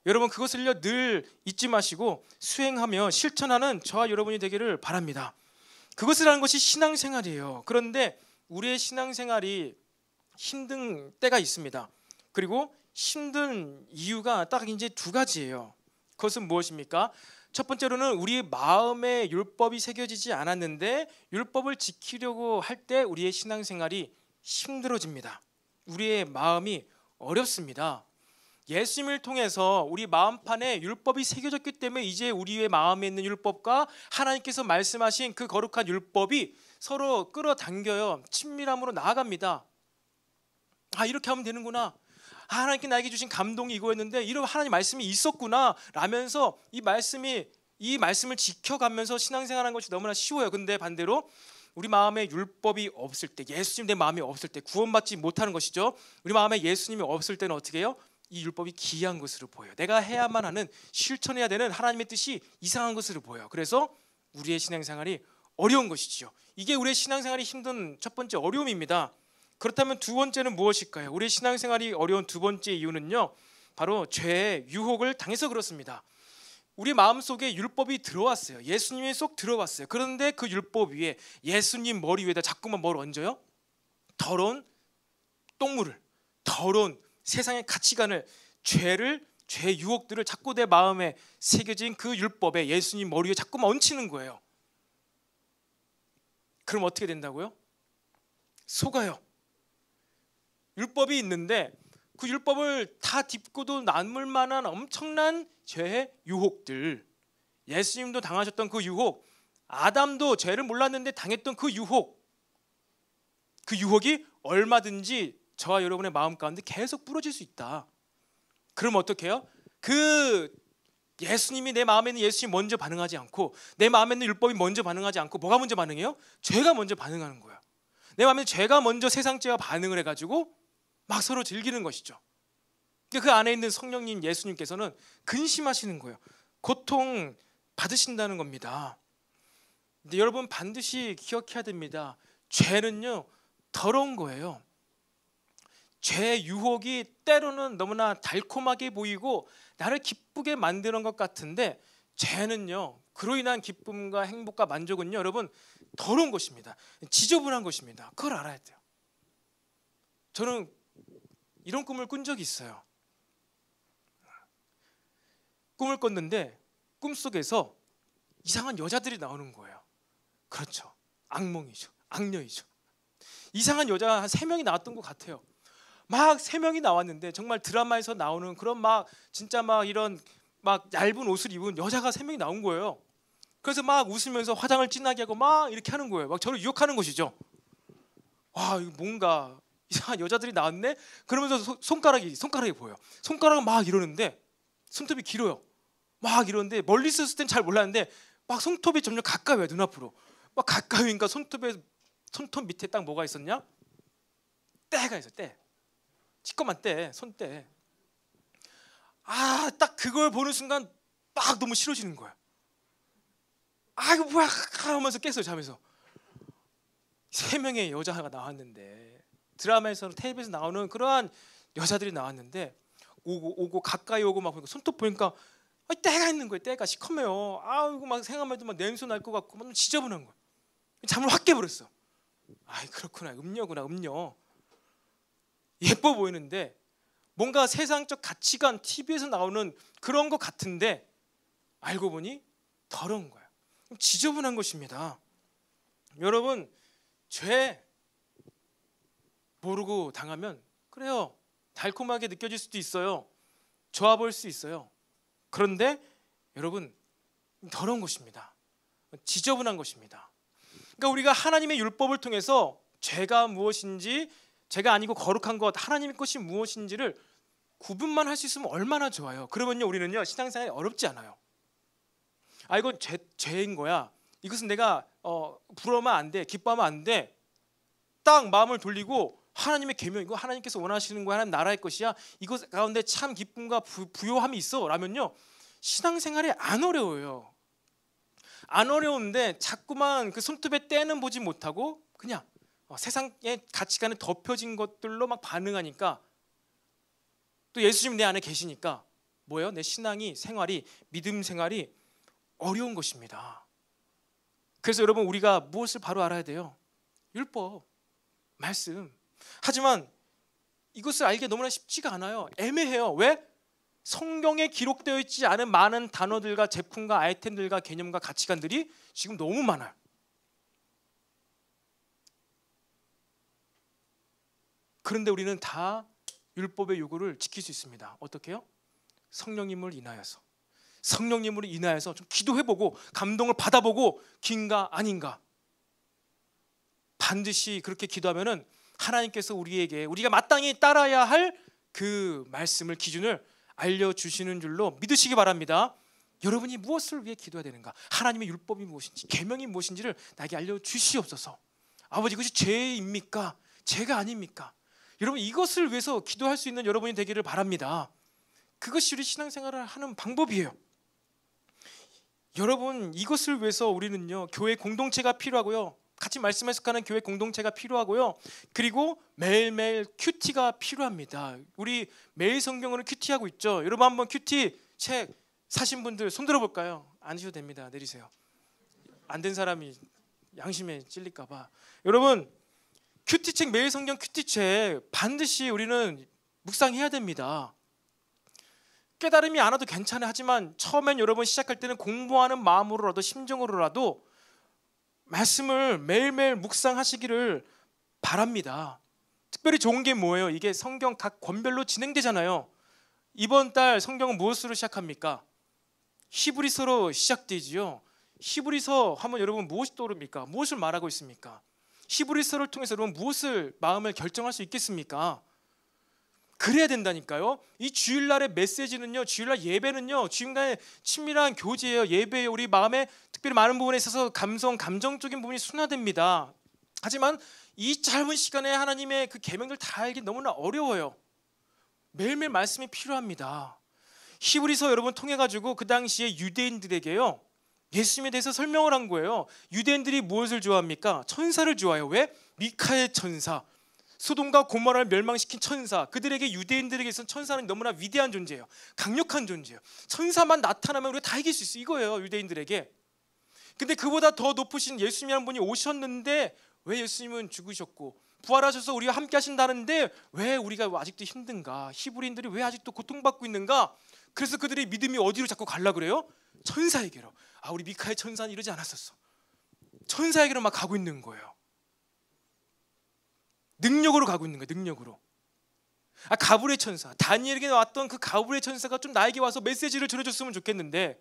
여러분, 그것을요 늘 잊지 마시고 수행하며 실천하는 저와 여러분이 되기를 바랍니다. 그것을 하는 것이 신앙생활이에요. 그런데 우리의 신앙생활이 힘든 때가 있습니다. 그리고 힘든 이유가 딱 이제 두 가지예요. 그것은 무엇입니까? 첫 번째로는 우리 마음에 율법이 새겨지지 않았는데 율법을 지키려고 할 때 우리의 신앙생활이 힘들어집니다. 우리의 마음이 어렵습니다. 예수님을 통해서 우리 마음판에 율법이 새겨졌기 때문에 이제 우리의 마음에 있는 율법과 하나님께서 말씀하신 그 거룩한 율법이 서로 끌어당겨요. 친밀함으로 나아갑니다. 아, 이렇게 하면 되는구나. 하나님께 나에게 주신 감동이 이거였는데 이런 하나님 말씀이 있었구나 라면서 이 말씀을 지켜가면서 신앙생활하는 것이 너무나 쉬워요. 근데 반대로 우리 마음에 율법이 없을 때, 예수님 내 마음에 없을 때 구원받지 못하는 것이죠. 우리 마음에 예수님이 없을 때는 어떻게 해요? 이 율법이 기이한 것으로 보여요. 내가 해야만 하는, 실천해야 되는 하나님의 뜻이 이상한 것으로 보여요. 그래서 우리의 신앙생활이 어려운 것이죠. 이게 우리의 신앙생활이 힘든 첫 번째 어려움입니다. 그렇다면 두 번째는 무엇일까요? 우리의 신앙생활이 어려운 두 번째 이유는요, 바로 죄의 유혹을 당해서 그렇습니다. 우리 마음속에 율법이 들어왔어요. 예수님이 쏙 들어왔어요. 그런데 그 율법 위에, 예수님 머리 위에다 자꾸만 뭘 얹어요? 더러운 똥물을, 더러운 세상의 가치관을, 죄의 유혹들을 자꾸 내 마음에 새겨진 그 율법에, 예수님 머리 위에 자꾸만 얹히는 거예요. 그럼 어떻게 된다고요? 속아요. 율법이 있는데 그 율법을 다 딛고도 남을 만한 엄청난 죄의 유혹들, 예수님도 당하셨던 그 유혹, 아담도 죄를 몰랐는데 당했던 그 유혹이 얼마든지 저와 여러분의 마음 가운데 계속 부러질 수 있다. 그럼 어떻게 해요? 그 예수님이 내 마음에 있는 예수님이 먼저 반응하지 않고, 내 마음에 있는 율법이 먼저 반응하지 않고 뭐가 먼저 반응해요? 죄가 먼저 반응하는 거예요. 내 마음에 죄가 먼저, 세상죄가 반응을 해가지고 막 서로 즐기는 것이죠. 그 안에 있는 성령님 예수님께서는 근심하시는 거예요. 고통 받으신다는 겁니다. 근데 여러분 반드시 기억해야 됩니다. 죄는요 더러운 거예요. 죄의 유혹이 때로는 너무나 달콤하게 보이고 나를 기쁘게 만드는 것 같은데, 죄는요, 그로 인한 기쁨과 행복과 만족은요, 여러분 더러운 것입니다. 지저분한 것입니다. 그걸 알아야 돼요. 저는 이런 꿈을 꾼 적이 있어요. 꿈을 꿨는데 꿈속에서 이상한 여자들이 나오는 거예요. 그렇죠. 악몽이죠. 악녀이죠. 이상한 여자 한 3명이 나왔던 것 같아요. 막 3명이 나왔는데 정말 드라마에서 나오는 그런 막 진짜 막 이런 막 얇은 옷을 입은 여자가 3명이 나온 거예요. 그래서 막 웃으면서 화장을 진하게 하고 막 이렇게 하는 거예요. 막 저를 유혹하는 것이죠. 와, 이거 뭔가 이상한 여자들이 나왔네? 그러면서 손가락이 보여요. 손가락은 막 이러는데 손톱이 길어요. 막 이러는데 멀리 있었을 땐 잘 몰랐는데 막 손톱이 점점 가까이 와요. 눈앞으로. 막 가까이 오니까 손톱 밑에 딱 뭐가 있었냐? 때가 있어. 때. 시꺼먼 때, 손때. 아, 딱 그걸 보는 순간 막 너무 싫어지는 거야. 아, 이거 뭐야 하면서 깼어요. 잠에서. 3명의 여자가 나왔는데, 드라마에서는 텔레비에서 나오는 그러한 여자들이 나왔는데 오고 가까이 오고 막 보니까 손톱 보니까 때가 있는 거예요. 때가 시커매요. 아, 이거 막 생각만 해도 막 냄새 날 것 같고 막 지저분한 거야. 잠을 확 깨버렸어. 아, 그렇구나. 음녀구나. 음녀. 예뻐 보이는데 뭔가 세상적 가치관, TV에서 나오는 그런 것 같은데 알고 보니 더러운 거야. 지저분한 것입니다. 여러분, 죄 모르고 당하면 그래요. 달콤하게 느껴질 수도 있어요. 좋아 보일 수 있어요. 그런데 여러분, 더러운 것입니다. 지저분한 것입니다. 그러니까 우리가 하나님의 율법을 통해서 죄가 무엇인지, 죄가 아니고 거룩한 것, 하나님의 것이 무엇인지를 구분만 할 수 있으면 얼마나 좋아요. 그러면요, 우리는요 신앙생활이 어렵지 않아요. 아, 이건 죄인 거야. 이것은 내가 부러우면 안 돼, 기뻐하면 안 돼. 딱 마음을 돌리고 하나님의 계명, 이거 하나님께서 원하시는 거야, 하나님 나라의 것이야, 이것 가운데 참 기쁨과 부요함이 있어 라면요, 신앙생활이 안 어려워요. 안 어려운데 자꾸만 그 손톱에 때는 보지 못하고 그냥 세상의 가치관에 덮여진 것들로 막 반응하니까, 또 예수님 내 안에 계시니까 뭐예요? 내 신앙이, 생활이, 믿음 생활이 어려운 것입니다. 그래서 여러분, 우리가 무엇을 바로 알아야 돼요? 율법, 말씀. 하지만 이것을 알기 너무나 쉽지가 않아요. 애매해요. 왜? 성경에 기록되어 있지 않은 많은 단어들과 제품과 아이템들과 개념과 가치관들이 지금 너무 많아요. 그런데 우리는 다 율법의 요구를 지킬 수 있습니다. 어떻게요? 성령님을 인하여서. 성령님으로 인하여서 좀 기도해보고 감동을 받아보고 긴가 아닌가, 반드시 그렇게 기도하면은 하나님께서 우리에게 우리가 마땅히 따라야 할 그 말씀을, 기준을 알려주시는 줄로 믿으시기 바랍니다. 여러분이 무엇을 위해 기도해야 되는가, 하나님의 율법이 무엇인지, 계명이 무엇인지를 나에게 알려주시옵소서. 아버지, 이것이 죄입니까? 죄가 아닙니까? 여러분, 이것을 위해서 기도할 수 있는 여러분이 되기를 바랍니다. 그것이 우리 신앙생활을 하는 방법이에요. 여러분, 이것을 위해서 우리는요, 교회 공동체가 필요하고요, 같이 말씀 해석하는 교회 공동체가 필요하고요, 그리고 매일매일 큐티가 필요합니다. 우리 매일 성경으로 큐티하고 있죠. 여러분, 한번 큐티 책 사신 분들 손 들어볼까요? 안 주셔도 됩니다. 내리세요. 안 된 사람이 양심에 찔릴까 봐. 여러분, 큐티책, 매일 성경 큐티책 반드시 우리는 묵상해야 됩니다. 깨달음이 안 와도 괜찮아. 하지만 처음엔 여러분 시작할 때는 공부하는 마음으로라도, 심정으로라도 말씀을 매일매일 묵상하시기를 바랍니다. 특별히 좋은 게 뭐예요? 이게 성경 각 권별로 진행되잖아요. 이번 달 성경은 무엇으로 시작합니까? 히브리서로 시작되지요. 히브리서 하면 여러분 무엇이 떠오릅니까? 무엇을 말하고 있습니까? 히브리서를 통해서 여러분 무엇을, 마음을 결정할 수 있겠습니까? 그래야 된다니까요. 이 주일날의 메시지는요, 주일날 예배는요, 주님과의 친밀한 교제예요. 예배예요. 우리 마음에 특별히 많은 부분에 있어서 감정적인 부분이 순화됩니다. 하지만 이 짧은 시간에 하나님의 그 계명들 다 알기 너무나 어려워요. 매일매일 말씀이 필요합니다. 히브리서 여러분 통해 가지고 그 당시에 유대인들에게요, 예수님에 대해서 설명을 한 거예요. 유대인들이 무엇을 좋아합니까? 천사를 좋아해요. 왜? 미카엘 천사, 소돔과 고모라를 멸망시킨 천사. 그들에게, 유대인들에게서는 천사는 너무나 위대한 존재예요. 강력한 존재예요. 천사만 나타나면 우리가 다 이길 수 있어요. 이거예요, 유대인들에게. 근데 그보다 더 높으신 예수님이라는 분이 오셨는데 왜 예수님은 죽으셨고 부활하셔서 우리와 함께 하신다는데 왜 우리가 아직도 힘든가? 히브리인들이 왜 아직도 고통받고 있는가? 그래서 그들의 믿음이 어디로 자꾸 가려고 그래요? 천사에게로. 아, 우리 미카엘 천사는 이러지 않았었어. 천사에게로 막 가고 있는 거예요. 능력으로 가고 있는 거예요. 능력으로. 아, 가브리엘 천사, 다니엘에게 왔던 그 가브리엘 천사가 좀 나에게 와서 메시지를 전해줬으면 좋겠는데,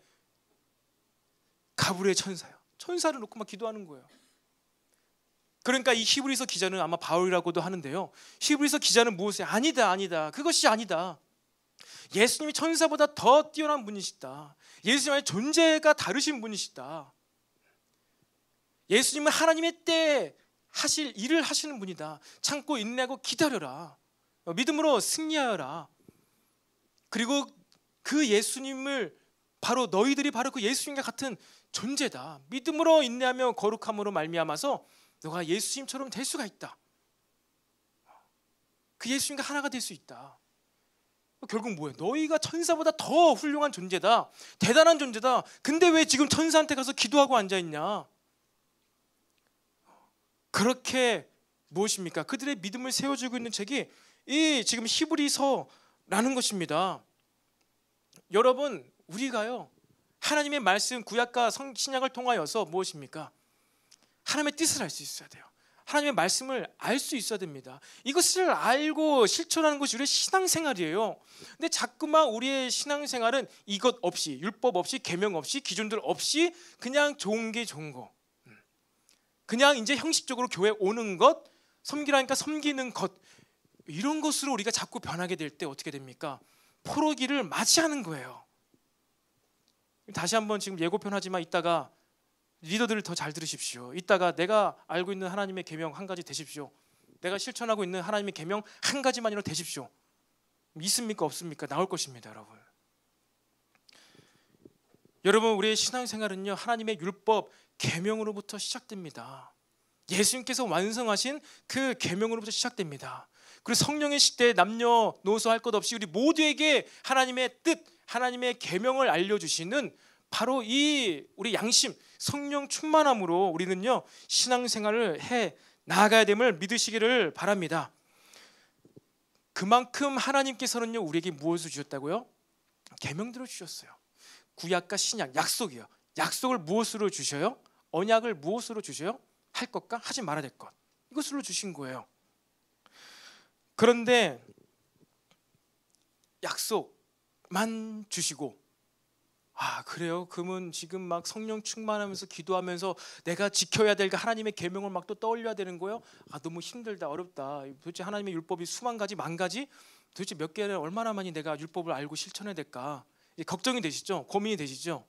가브리엘 천사요. 천사를 놓고 막 기도하는 거예요. 그러니까 이 히브리서 기자는 아마 바울이라고도 하는데요, 히브리서 기자는 무엇에, 아니다, 그것이 아니다. 예수님이 천사보다 더 뛰어난 분이시다. 예수님의 존재가 다르신 분이시다. 예수님은 하나님의 때에 하실 일을 하시는 분이다. 참고 인내하고 기다려라. 믿음으로 승리하여라. 그리고 그 예수님을, 바로 너희들이 바로 그 예수님과 같은 존재다. 믿음으로 인내하며 거룩함으로 말미암아서 너가 예수님처럼 될 수가 있다. 그 예수님과 하나가 될 수 있다. 결국 뭐예요? 너희가 천사보다 더 훌륭한 존재다. 대단한 존재다. 근데 왜 지금 천사한테 가서 기도하고 앉아있냐? 그렇게 무엇입니까? 그들의 믿음을 세워주고 있는 책이 이 지금 히브리서라는 것입니다. 여러분, 우리가요, 하나님의 말씀, 구약과 신약을 통하여서 무엇입니까? 하나님의 뜻을 알 수 있어야 돼요. 하나님의 말씀을 알 수 있어야 됩니다. 이것을 알고 실천하는 것이 우리의 신앙생활이에요. 근데 자꾸만 우리의 신앙생활은 이것 없이, 율법 없이, 계명 없이, 기준들 없이 그냥 좋은 게 좋은 거, 그냥 이제 형식적으로 교회 오는 것, 섬기라니까 섬기는 것, 이런 것으로 우리가 자꾸 변하게 될 때 어떻게 됩니까? 포로기를 맞이하는 거예요. 다시 한번 지금 예고편 하지만 이따가 리더들을 더 잘 들으십시오. 이따가 내가 알고 있는 하나님의 계명 한 가지 되십시오. 내가 실천하고 있는 하나님의 계명 한 가지만이라도 되십시오. 있습니까? 없습니까? 나올 것입니다, 여러분. 여러분, 우리의 신앙생활은요, 하나님의 율법 계명으로부터 시작됩니다. 예수님께서 완성하신 그 계명으로부터 시작됩니다. 그리고 성령의 시대에 남녀노소 할 것 없이 우리 모두에게 하나님의 뜻, 하나님의 계명을 알려주시는 바로 이 우리 양심, 성령 충만함으로 우리는요 신앙생활을 해 나아가야 됨을 믿으시기를 바랍니다. 그만큼 하나님께서는요 우리에게 무엇을 주셨다고요? 계명들을 주셨어요. 구약과 신약, 약속이요. 약속을 무엇으로 주셔요? 언약을 무엇으로 주셔요? 할 것과 하지 말아야 될 것, 이것으로 주신 거예요. 그런데 약속만 주시고, 그래요? 그러면 지금 막 성령 충만하면서 기도하면서 내가 지켜야 될 하나님의 계명을 막 또 떠올려야 되는 거예요? 너무 힘들다, 어렵다. 도대체 하나님의 율법이 수만 가지, 만 가지? 도대체 몇 개를 얼마나 많이 내가 율법을 알고 실천해야 될까? 걱정이 되시죠? 고민이 되시죠?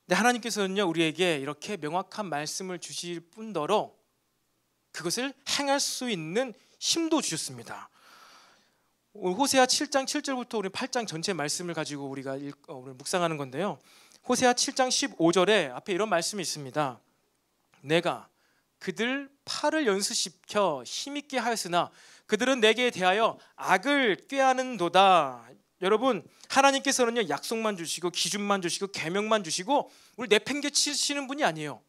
근데 하나님께서는요 우리에게 이렇게 명확한 말씀을 주실 뿐더러 그것을 행할 수 있는 힘도 주셨습니다. 호세아 7장 7절부터 우리 8장 전체 말씀을 가지고 우리가 오늘 묵상하는 건데요. 호세아 7장 15절에 앞에 이런 말씀이 있습니다. 내가 그들 팔을 연수시켜 힘있게 하였으나 그들은 내게 대하여 악을 꾀하는도다. 여러분, 하나님께서는요 약속만 주시고 기준만 주시고 계명만 주시고 우리 내팽개치시는 분이 아니에요.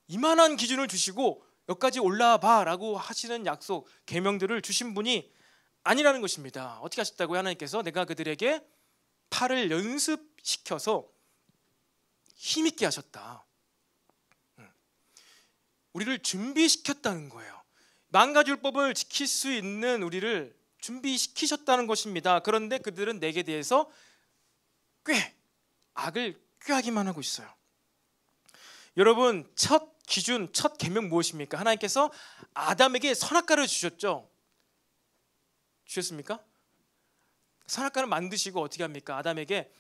이만한 기준을 주시고 여기까지 올라와 봐라고 하시는 약속, 계명들을 주신 분이 아니라는 것입니다. 어떻게 하셨다고요? 하나님께서 내가 그들에게 팔을 연습시켜서 힘있게 하셨다. 우리를 준비시켰다는 거예요. 만 가지 율법을 지킬 수 있는 우리를 준비시키셨다는 것입니다. 그런데 그들은 내게 대해서 악을 꾀하기만 하고 있어요. 여러분, 첫 기준, 첫 계명 무엇입니까? 하나님께서 아담에게 선악과를 주셨죠. 주셨습니까? 선악과를 만드시고 어떻게 합니까? 아담에게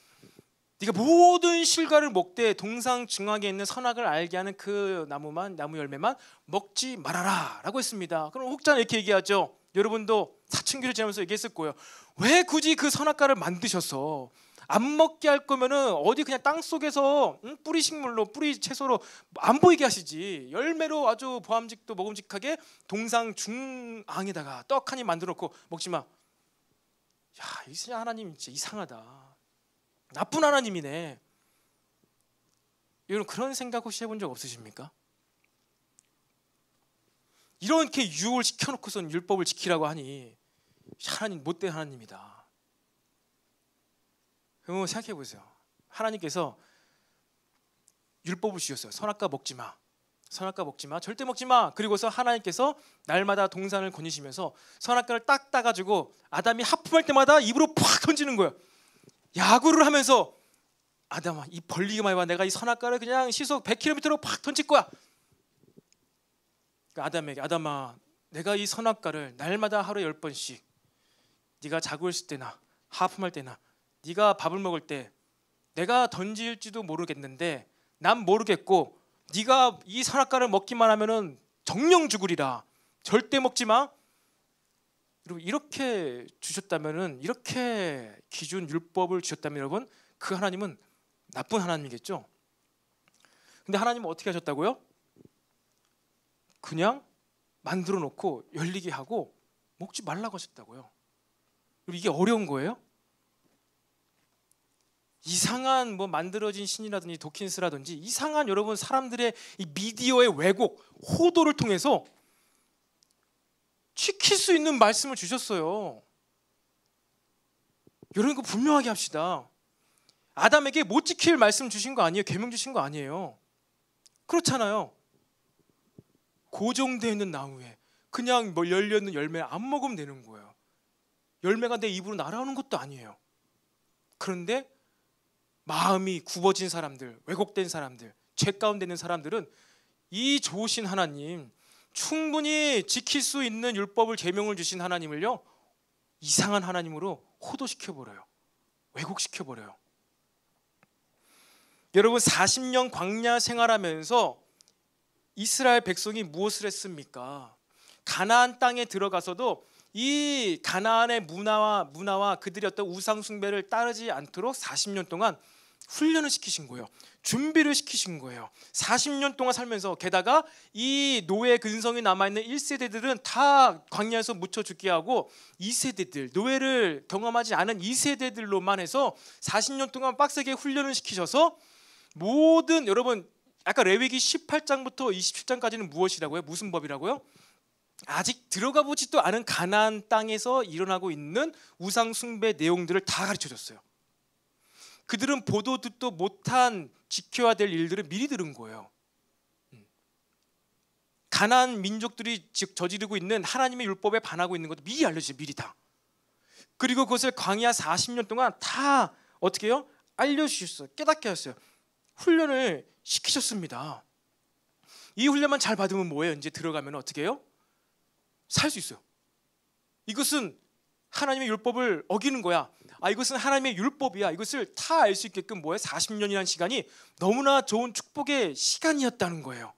네가 모든 실과를 먹되 동상중하게 있는 선악을 알게 하는 그 나무 열매만 먹지 말아라 라고 했습니다. 그럼 혹자는 이렇게 얘기하죠. 여러분도 사춘기를 지나면서 얘기했을 거예요. 왜 굳이 그 선악과를 만드셔서 안 먹게 할 거면은 어디 그냥 땅 속에서 뿌리 식물로, 뿌리 채소로 안 보이게 하시지. 열매로 아주 보암직도 먹음직하게 동상중앙에다가 떡 한 입 만들어 놓고 먹지 마. 이 하나님 진짜 이상하다. 나쁜 하나님이네. 여러분, 그런 생각 혹시 해본 적 없으십니까? 이렇게 유혹을 시켜놓고선 율법을 지키라고 하니 하나님 못된 하나님이다. 그럼 생각해 보세요. 하나님께서 율법을 주셨어요. 선악과 먹지 마. 선악과 먹지 마. 절대 먹지 마. 그리고서 하나님께서 날마다 동산을 거니시면서 선악과를 딱 따가지고 아담이 하품할 때마다 입으로 팍 던지는 거예요. 야구를 하면서 아담아, 입 벌리기만 해봐. 내가 이 선악과를 그냥 시속 100km로 팍 던질 거야. 아담에게, 아담아, 내가 이 선악과를 날마다 하루에 10번씩 네가 자고 있을 때나 하품할 때나 네가 밥을 먹을 때 내가 던질지도 모르겠는데 난 모르겠고 네가 이 선악과를 먹기만 하면은 정령 죽으리라. 절대 먹지 마. 여러분, 이렇게 주셨다면은, 이렇게 기준 율법을 주셨다면 여러분, 그 하나님은 나쁜 하나님이겠죠. 근데 하나님은 어떻게 하셨다고요? 그냥 만들어 놓고 열리게 하고 먹지 말라고 하셨다고요. 이게 어려운 거예요? 이상한 만들어진 신이라든지 도킨스라든지 이상한 여러분 사람들의 이 미디어의 왜곡, 호도를 통해서 지킬 수 있는 말씀을 주셨어요. 여러분, 이거 분명하게 합시다. 아담에게 못 지킬 말씀 주신 거 아니에요. 계명 주신 거 아니에요. 그렇잖아요. 고정되어 있는 나무에 그냥 열려있는 열매 안 먹으면 되는 거예요. 열매가 내 입으로 날아오는 것도 아니에요. 그런데 마음이 굽어진 사람들, 왜곡된 사람들, 죄 가운데 있는 사람들은 이 좋으신 하나님, 충분히 지킬 수 있는 율법을, 계명을 주신 하나님을요 이상한 하나님으로 호도시켜버려요. 왜곡시켜버려요. 여러분, 40년 광야 생활하면서 이스라엘 백성이 무엇을 했습니까? 가나안 땅에 들어가서도 이 가나안의 문화와 그들의 어떤 우상 숭배를 따르지 않도록 40년 동안 훈련을 시키신 거예요. 준비를 시키신 거예요. 40년 동안 살면서, 게다가 이 노예 근성이 남아있는 1세대들은 다 광야에서 묻혀 죽게 하고 2세대들, 노예를 경험하지 않은 2세대들로만 해서 40년 동안 빡세게 훈련을 시키셔서 모든, 여러분 아까 레위기 18장부터 27장까지는 무엇이라고요? 무슨 법이라고요? 아직 들어가 보지도 않은 가나안 땅에서 일어나고 있는 우상 숭배 내용들을 다 가르쳐줬어요. 그들은 보도 듣도 못한 지켜야 될 일들을 미리 들은 거예요. 가나안 민족들이 저지르고 있는 하나님의 율법에 반하고 있는 것도 미리 알려주세요. 미리 다. 그리고 그것을 광야 40년 동안 다 어떻게 해요? 알려주셨어요. 깨닫게 하셨어요. 훈련을 시키셨습니다. 이 훈련만 잘 받으면 뭐예요? 이제 들어가면 어떻게 해요? 살 수 있어요. 이것은 하나님의 율법을 어기는 거야. 이것은 하나님의 율법이야. 이것을 다 알 수 있게끔 뭐예요? 40년이라는 시간이 너무나 좋은 축복의 시간이었다는 거예요.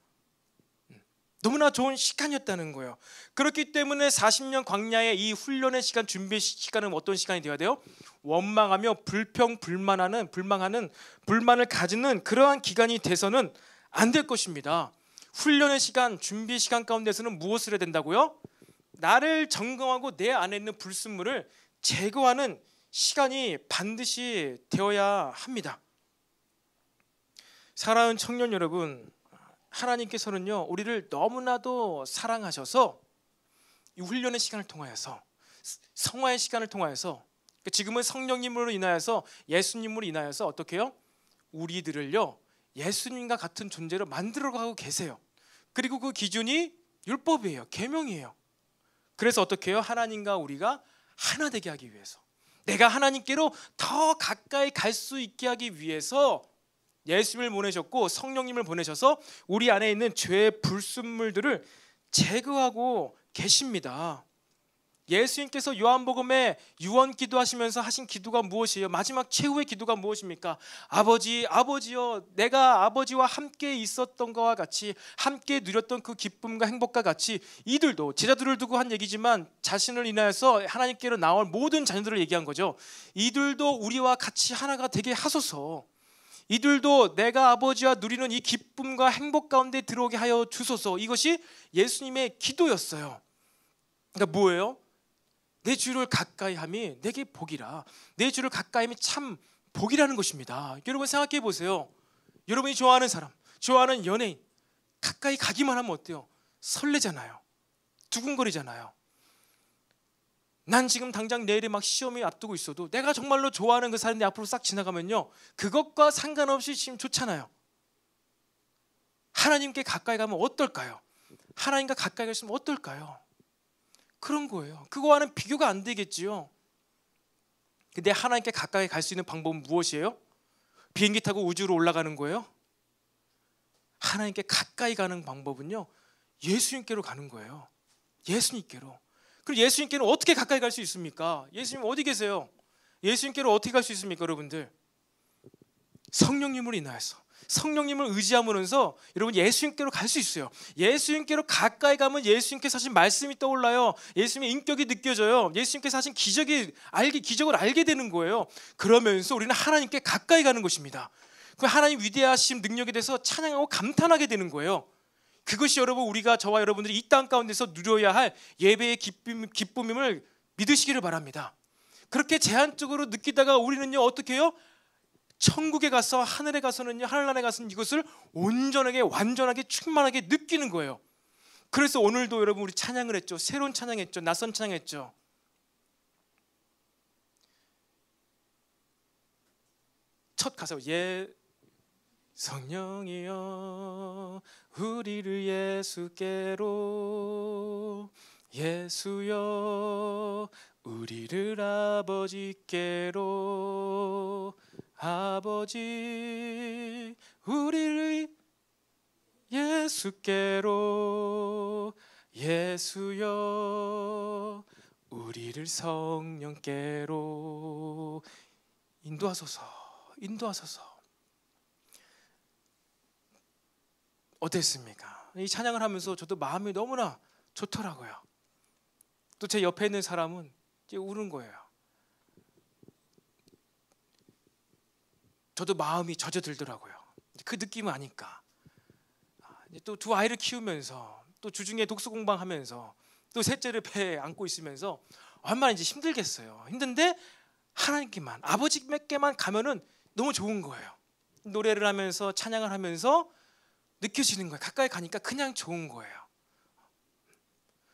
너무나 좋은 시간이었다는 거예요. 그렇기 때문에 40년 광야의 이 훈련의 시간, 준비 시간은 어떤 시간이 되어야 돼요? 원망하며 불평불만하는, 불만을 가지는 그러한 기간이 돼서는 안 될 것입니다. 훈련의 시간, 준비 시간 가운데서는 무엇을 해야 된다고요? 나를 점검하고 내 안에 있는 불순물을 제거하는 시간이 반드시 되어야 합니다. 사랑하는 청년 여러분, 하나님께서는요 우리를 너무나도 사랑하셔서 이 훈련의 시간을 통하여서, 성화의 시간을 통하여서, 지금은 성령님으로 인하여서, 예수님으로 인하여서 어떻게 해요? 우리들을요 예수님과 같은 존재로 만들어가고 계세요. 그리고 그 기준이 율법이에요. 계명이에요. 그래서 어떻게 해요? 하나님과 우리가 하나 되게 하기 위해서, 내가 하나님께로 더 가까이 갈 수 있게 하기 위해서 예수님을 보내셨고 성령님을 보내셔서 우리 안에 있는 죄의 불순물들을 제거하고 계십니다. 예수님께서 요한복음에 유언 기도하시면서 하신 기도가 무엇이에요? 마지막 최후의 기도가 무엇입니까? 아버지여, 내가 아버지와 함께 있었던 것과 같이, 함께 누렸던 그 기쁨과 행복과 같이, 이들도, 제자들을 두고 한 얘기지만 자신을 인하여서 하나님께로 나올 모든 자녀들을 얘기한 거죠. 이들도 우리와 같이 하나가 되게 하소서. 이들도 내가 아버지와 누리는 이 기쁨과 행복 가운데 들어오게 하여 주소서. 이것이 예수님의 기도였어요. 그러니까 뭐예요? 내 주를 가까이 함이 내게 복이라. 내 주를 가까이 함이 참 복이라는 것입니다. 여러분 생각해 보세요. 여러분이 좋아하는 사람, 좋아하는 연예인, 가까이 가기만 하면 어때요? 설레잖아요. 두근거리잖아요. 난 지금 당장 내일에 막 시험이 앞두고 있어도 내가 정말로 좋아하는 그 사람이 앞으로 싹 지나가면요 그것과 상관없이 지금 좋잖아요. 하나님께 가까이 가면 어떨까요? 하나님과 가까이 갔으면 어떨까요? 그런 거예요. 그거와는 비교가 안 되겠지요. 근데 하나님께 가까이 갈 수 있는 방법은 무엇이에요? 비행기 타고 우주로 올라가는 거예요? 하나님께 가까이 가는 방법은요 예수님께로 가는 거예요. 예수님께로. 그럼 예수님께는 어떻게 가까이 갈 수 있습니까? 예수님 어디 계세요? 예수님께로 어떻게 갈 수 있습니까, 여러분들? 성령님으로 인하여서, 성령님을 의지함으로써 여러분 예수님께로 갈 수 있어요. 예수님께로 가까이 가면 예수님께서 하신 말씀이 떠올라요. 예수님의 인격이 느껴져요. 예수님께서 하신 기적을 알게 되는 거예요. 그러면서 우리는 하나님께 가까이 가는 것입니다. 그 하나님 위대하신 능력에 대해서 찬양하고 감탄하게 되는 거예요. 그것이 여러분 우리가, 저와 여러분들이 이 땅 가운데서 누려야 할 예배의 기쁨임을 믿으시기를 바랍니다. 그렇게 제한적으로 느끼다가 우리는요 어떻게 해요? 천국에 가서, 하늘에 가서는요, 하늘나라에 가서는 이것을 온전하게, 완전하게, 충만하게 느끼는 거예요. 그래서 오늘도 여러분 우리 찬양을 했죠. 새로운 찬양했죠. 낯선 찬양했죠. 첫 가사, 성령이여 우리를 예수께로, 예수여 우리를 아버지께로, 아버지 우리를 예수께로, 예수여 우리를 성령께로 인도하소서. 어땠습니까? 이 찬양을 하면서 저도 마음이 너무나 좋더라고요. 또 제 옆에 있는 사람은 이제 우는 거예요. 저도 마음이 젖어들더라고요. 그 느낌을 아니까. 또 두 아이를 키우면서 또 주중에 독서 공부하면서 또 셋째를 배에 안고 있으면서 얼마나 이제 힘들겠어요. 힘든데 하나님께만, 아버지께만 가면은 너무 좋은 거예요. 노래를 하면서 찬양을 하면서 느껴지는 거예요. 가까이 가니까 그냥 좋은 거예요.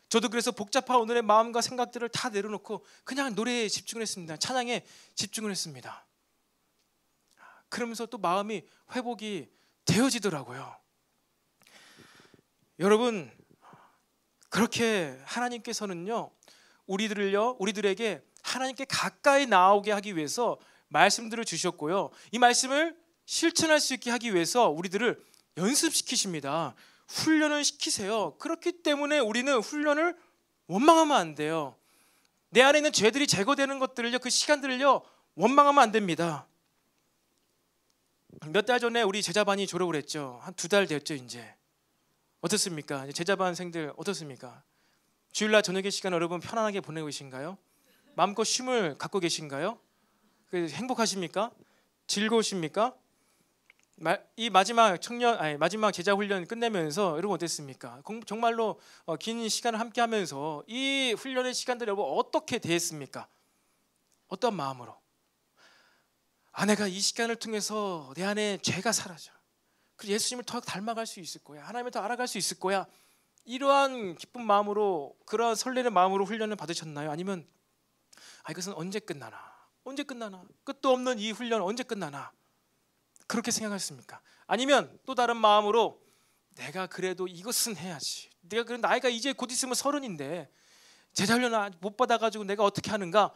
저도 그래서 복잡한 오늘의 마음과 생각들을 다 내려놓고 그냥 노래에 집중을 했습니다. 찬양에 집중을 했습니다. 그러면서 또 마음이 회복이 되어지더라고요. 여러분, 그렇게 하나님께서는요, 우리들에게 하나님께 가까이 나오게 하기 위해서 말씀들을 주셨고요, 이 말씀을 실천할 수 있게 하기 위해서 우리들을 연습시키십니다. 훈련을 시키세요. 그렇기 때문에 우리는 훈련을 원망하면 안 돼요. 내 안에 있는 죄들이 제거되는 것들을요, 그 시간들을요, 원망하면 안 됩니다. 몇 달 전에 우리 제자반이 졸업을 했죠. 한 2달 됐죠. 이제 어떻습니까? 제자반생들 어떻습니까? 주일날 저녁의 시간 여러분 편안하게 보내고 계신가요? 마음껏 쉼을 갖고 계신가요? 행복하십니까? 즐거우십니까? 이 마지막 마지막 제자 훈련 끝내면서 여러분 어땠습니까? 정말로 긴 시간을 함께하면서 이 훈련의 시간들 여러분 어떻게 대했습니까? 어떤 마음으로? 내가 이 시간을 통해서 내 안에 죄가 사라져. 그리고 예수님을 더 닮아갈 수 있을 거야. 하나님을 더 알아갈 수 있을 거야. 이러한 기쁜 마음으로, 그런 설레는 마음으로 훈련을 받으셨나요? 아니면 이것은 언제 끝나나? 언제 끝나나? 끝도 없는 이 훈련 언제 끝나나? 그렇게 생각하셨습니까? 아니면 또 다른 마음으로 내가 그래도 이것은 해야지. 내가 그래 나이가 이제 곧 있으면 30인데 제자 훈련 못 받아가지고 내가 어떻게 하는가?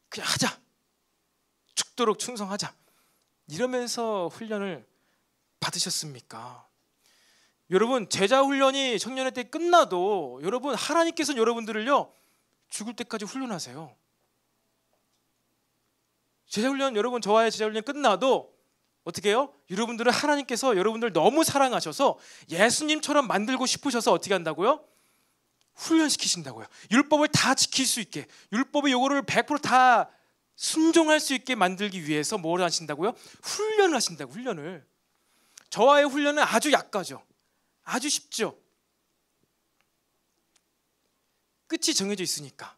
그냥 하자. 죽도록 충성하자. 이러면서 훈련을 받으셨습니까? 여러분, 제자 훈련이 청년회 때 끝나도 여러분 하나님께서는 여러분들을요 죽을 때까지 훈련하세요. 제자 훈련, 여러분 저와의 제자 훈련 끝나도 어떻게 해요? 여러분들은 하나님께서 여러분들 너무 사랑하셔서 예수님처럼 만들고 싶으셔서 어떻게 한다고요? 훈련시키신다고요. 율법을 다 지킬 수 있게, 율법의 요구를 100%다 순종할 수 있게 만들기 위해서 뭘 하신다고요? 훈련을 하신다고. 훈련을. 저와의 훈련은 아주 약하죠. 아주 쉽죠. 끝이 정해져 있으니까.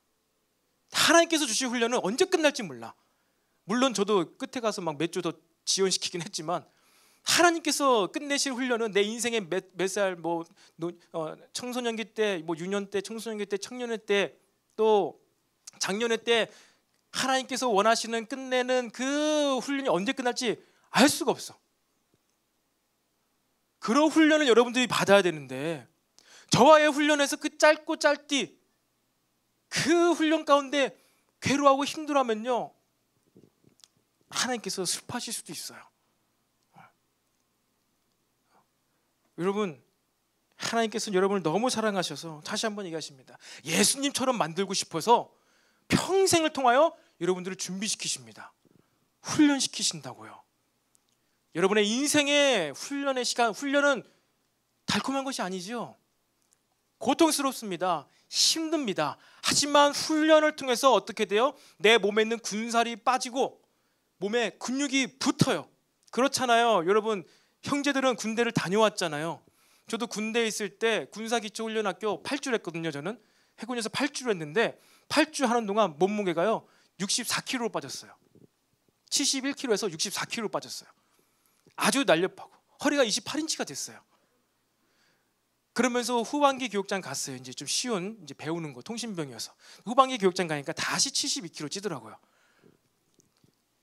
하나님께서 주신 훈련은 언제 끝날지 몰라. 물론 저도 끝에 가서 막 몇 주 더 지연시키긴 했지만 하나님께서 끝내실 훈련은 내 인생의 몇 살, 청소년기 때, 유년 때, 청소년기 때, 청년회 때, 또 작년회 때 하나님께서 원하시는 끝내는 그 훈련이 언제 끝날지 알 수가 없어. 그런 훈련을 여러분들이 받아야 되는데 저와의 훈련에서 그 짧고 짧디 그 훈련 가운데 괴로워하고 힘들어하면요 하나님께서 슬퍼하실 수도 있어요. 여러분, 하나님께서는 여러분을 너무 사랑하셔서 다시 한번 얘기하십니다. 예수님처럼 만들고 싶어서 평생을 통하여 여러분들을 준비시키십니다. 훈련시키신다고요. 여러분의 인생의 훈련의 시간, 훈련은 달콤한 것이 아니죠. 고통스럽습니다. 힘듭니다. 하지만 훈련을 통해서 어떻게 돼요? 내 몸에 있는 군살이 빠지고 몸에 근육이 붙어요. 그렇잖아요. 여러분, 형제들은 군대를 다녀왔잖아요. 저도 군대에 있을 때 군사기초훈련학교 8주를 했거든요. 저는 해군에서 8주를 했는데 8주 하는 동안 몸무게가요 64kg로 빠졌어요. 71kg에서 64kg로 빠졌어요. 아주 날렵하고 허리가 28인치가 됐어요. 그러면서 후반기 교육장 갔어요. 이제 좀 쉬운 이제 배우는 거, 통신병이어서 후반기 교육장 가니까 다시 72kg 찌더라고요.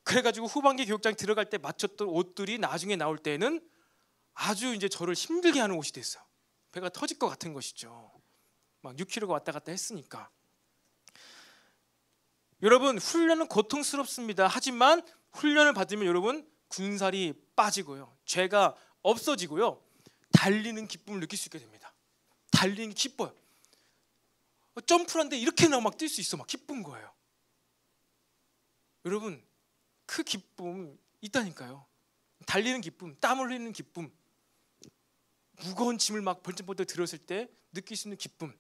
그래가지고 후반기 교육장 들어갈 때 맞췄던 옷들이 나중에 나올 때는 아주 이제 저를 힘들게 하는 옷이 됐어요. 배가 터질 것 같은 것이죠. 막 6kg가 왔다 갔다 했으니까. 여러분, 훈련은 고통스럽습니다. 하지만 훈련을 받으면 여러분 군살이 빠지고요, 죄가 없어지고요, 달리는 기쁨을 느낄 수 있게 됩니다. 달리는 게 기뻐요. 점프를 하는데 이렇게 막 뛸 수 있어. 막 기쁜 거예요. 여러분, 그 기쁨 있다니까요. 달리는 기쁨, 땀 흘리는 기쁨, 무거운 짐을 막 벌쩍벌쩍 들었을 때 느낄 수 있는 기쁨,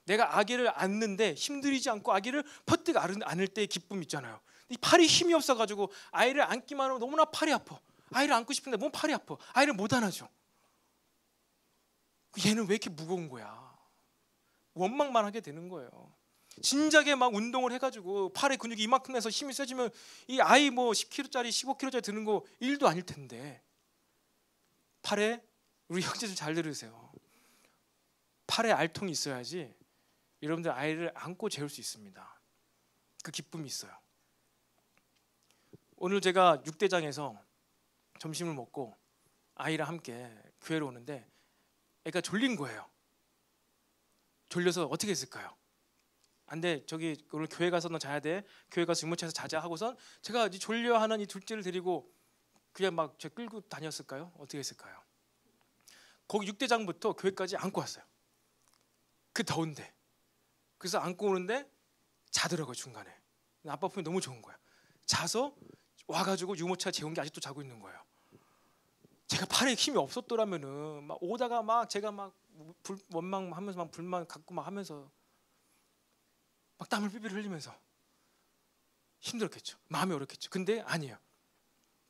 내가 아기를 안는데 힘들이지 않고 아기를 퍼뜩 안을 때의 기쁨 있잖아요. 이 팔이 힘이 없어가지고 아이를 안기만 하면 너무나 팔이 아파. 아이를 안고 싶은데 너무 팔이 아파. 아이를 못 안아줘. 얘는 왜 이렇게 무거운 거야? 원망만 하게 되는 거예요. 진작에 막 운동을 해가지고 팔에 근육이 이만큼 내서 힘이 세지면 이 아이 뭐 10kg짜리 15kg짜리 드는 거 일도 아닐 텐데. 팔에, 우리 형제들 잘 들으세요, 팔에 알통이 있어야지 여러분들 아이를 안고 재울 수 있습니다. 그 기쁨이 있어요. 오늘 제가 육대장에서 점심을 먹고 아이랑 함께 교회로 오는데 애가 졸린 거예요. 졸려서 어떻게 했을까요? 안돼, 저기 오늘 교회 가서 너 자야 돼, 교회 가서 유모차에서 자자 하고선 제가 이제 졸려하는 이 둘째를 데리고 그냥 막 제 끌고 다녔을까요? 어떻게 했을까요? 거기 육대장부터 교회까지 안고 왔어요. 그 더운데. 그래서 안고 오는데 자더라고요, 중간에. 아빠 품이 너무 좋은 거야. 자서 와가지고 유모차 재운 게 아직도 자고 있는 거예요. 제가 팔에 힘이 없었더라면은 막 오다가 막 제가 막 원망하면서 막 불만 갖고 막 하면서 막 땀을 삐삐 흘리면서 힘들었겠죠. 마음이 어렵겠죠. 근데 아니에요.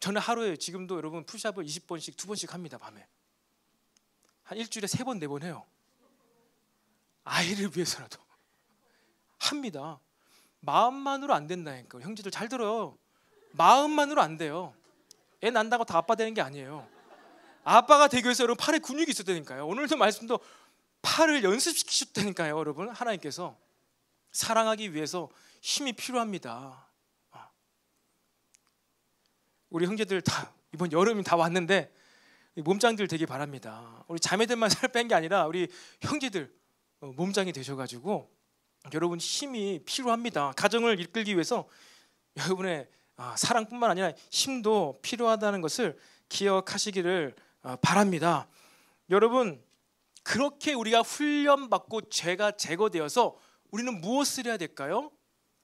저는 하루에 지금도 여러분 푸시업을 20번씩 2번씩 합니다. 밤에 한 일주일에 3번 4번 해요. 아이를 위해서라도 합니다. 마음만으로 안 된다니까. 형제들 잘 들어요. 마음만으로 안 돼요. 애 난다고 다 아빠 되는 게 아니에요. 아빠가 되기 위해서 여러분 팔에 근육이 있어야 되니까요. 오늘도 말씀도 팔을 연습시키셨다니까요. 여러분 하나님께서 사랑하기 위해서 힘이 필요합니다. 우리 형제들 다 이번 여름이 다 왔는데 몸짱들 되기 바랍니다. 우리 자매들만 살 뺀 게 아니라 우리 형제들 몸짱이 되셔가지고 여러분 힘이 필요합니다. 가정을 이끌기 위해서 여러분의 사랑뿐만 아니라 힘도 필요하다는 것을 기억하시기를 바랍니다. 여러분, 그렇게 우리가 훈련받고 죄가 제거되어서 우리는 무엇을 해야 될까요?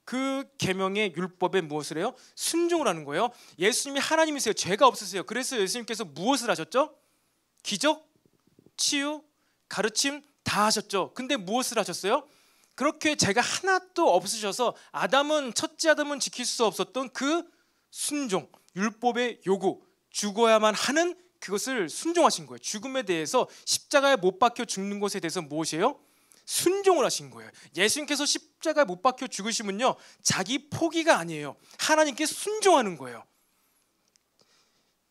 그 계명의 율법에 무엇을 해요? 순종을 하는 거예요. 예수님이 하나님이세요. 죄가 없으세요. 그래서 예수님께서 무엇을 하셨죠? 기적, 치유, 가르침 다 하셨죠. 근데 무엇을 하셨어요? 그렇게 죄가 하나도 없으셔서 첫째 아담은 지킬 수 없었던 그 순종, 율법의 요구, 죽어야만 하는 그것을 순종하신 거예요. 죽음에 대해서 십자가에 못 박혀 죽는 것에 대해서 무엇이에요? 순종을 하신 거예요. 예수님께서 십자가에 못 박혀 죽으시면요, 자기 포기가 아니에요. 하나님께 순종하는 거예요.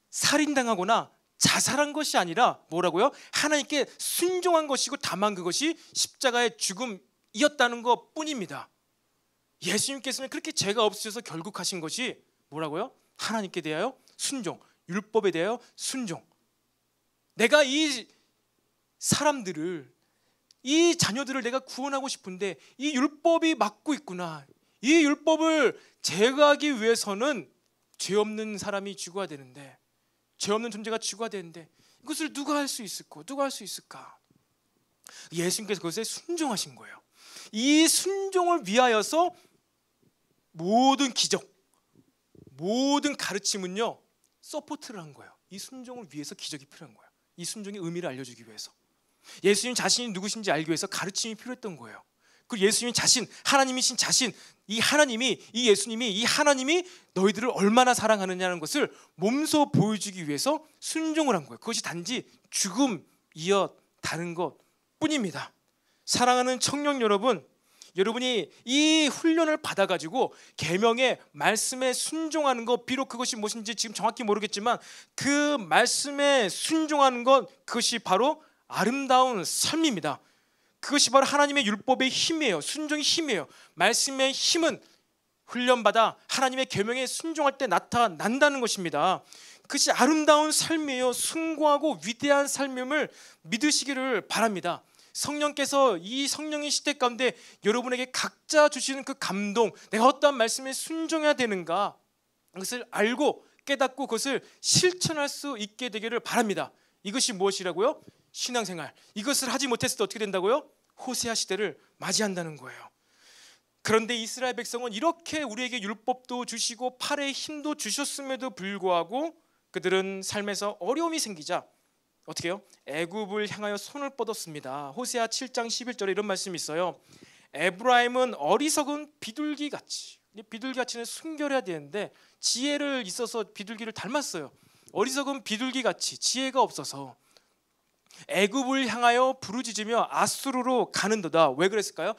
살인당하거나 자살한 것이 아니라 뭐라고요? 하나님께 순종한 것이고 다만 그것이 십자가의 죽음이었다는 것 뿐입니다. 예수님께서는 그렇게 죄가 없으셔서 결국 하신 것이 뭐라고요? 하나님께 대하여 순종, 율법에 대하여 순종. 내가 이 사람들을, 이 자녀들을 내가 구원하고 싶은데 이 율법이 막고 있구나. 이 율법을 제거하기 위해서는 죄 없는 사람이 죽어야 되는데, 죄 없는 존재가 죽어야 되는데 이것을 누가 할 수 있을까? 누가 할 수 있을까? 예수님께서 그것에 순종하신 거예요. 이 순종을 위하여서 모든 기적, 모든 가르침은요 서포트를 한 거예요. 이 순종을 위해서 기적이 필요한 거예요. 이 순종의 의미를 알려주기 위해서. 예수님 자신이 누구신지 알기 위해서 가르침이 필요했던 거예요. 그리고 예수님 자신, 하나님이신 자신, 이 하나님이 너희들을 얼마나 사랑하느냐는 것을 몸소 보여주기 위해서 순종을 한 거예요. 그것이 단지 죽음이어 다른 것 뿐입니다. 사랑하는 청년 여러분, 여러분이 이 훈련을 받아가지고 계명의 말씀에 순종하는 것, 비록 그것이 무엇인지 지금 정확히 모르겠지만 그 말씀에 순종하는 것, 그것이 바로 아름다운 삶입니다. 그것이 바로 하나님의 율법의 힘이에요. 순종의 힘이에요. 말씀의 힘은 훈련받아 하나님의 계명에 순종할 때 나타난다는 것입니다. 그것이 아름다운 삶이에요. 숭고하고 위대한 삶임을 믿으시기를 바랍니다. 성령께서 이 성령의 시대 가운데 여러분에게 각자 주시는 그 감동, 내가 어떠한 말씀에 순종해야 되는가, 그것을 알고 깨닫고 그것을 실천할 수 있게 되기를 바랍니다. 이것이 무엇이라고요? 신앙생활. 이것을 하지 못했을 때 어떻게 된다고요? 호세아 시대를 맞이한다는 거예요. 그런데 이스라엘 백성은 이렇게 우리에게 율법도 주시고 팔에 힘도 주셨음에도 불구하고 그들은 삶에서 어려움이 생기자 어떻게 해요? 애굽을 향하여 손을 뻗었습니다. 호세아 7장 11절에 이런 말씀이 있어요. 에브라임은 어리석은 비둘기같이, 비둘기같이는 순결해야 되는데 지혜를 있어서 비둘기를 닮았어요. 어리석은 비둘기같이 지혜가 없어서 애굽을 향하여 부르짖으며 아수르로 가는도다. 왜 그랬을까요?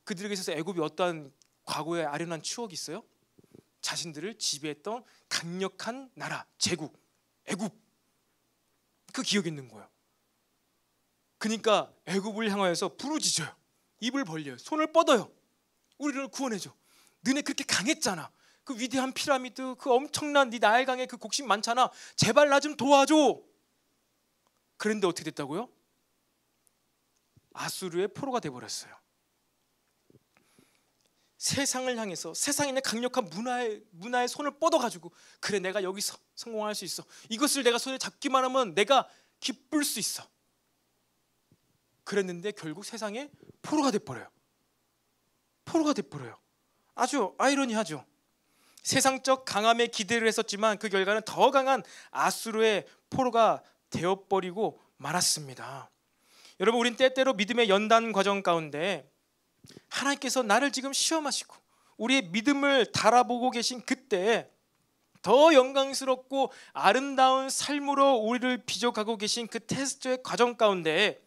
그들에게 있어서 애굽이 어떠한 과거의 아련한 추억이 있어요? 자신들을 지배했던 강력한 나라, 제국, 애굽, 그 기억이 있는 거예요. 그러니까 애굽을 향하여서 부르짖어요. 입을 벌려요. 손을 뻗어요. 우리를 구원해줘. 너네 그렇게 강했잖아. 그 위대한 피라미드, 그 엄청난 네 나일강에 그 곡식 많잖아. 제발 나 좀 도와줘. 그런데 어떻게 됐다고요? 아수르의 포로가 돼버렸어요. 세상을 향해서 세상에 있는 강력한 문화에 손을 뻗어가지고, 그래 내가 여기서 성공할 수 있어. 이것을 내가 손에 잡기만 하면 내가 기쁠 수 있어. 그랬는데 결국 세상에 포로가 돼버려요. 포로가 돼버려요. 아주 아이러니하죠. 세상적 강함에 기대를 했었지만 그 결과는 더 강한 아수르의 포로가 되어버리고 말았습니다. 여러분, 우린 때때로 믿음의 연단 과정 가운데 하나님께서 나를 지금 시험하시고 우리의 믿음을 달아보고 계신 그때 더 영광스럽고 아름다운 삶으로 우리를 빚어가고 계신 그 테스트의 과정 가운데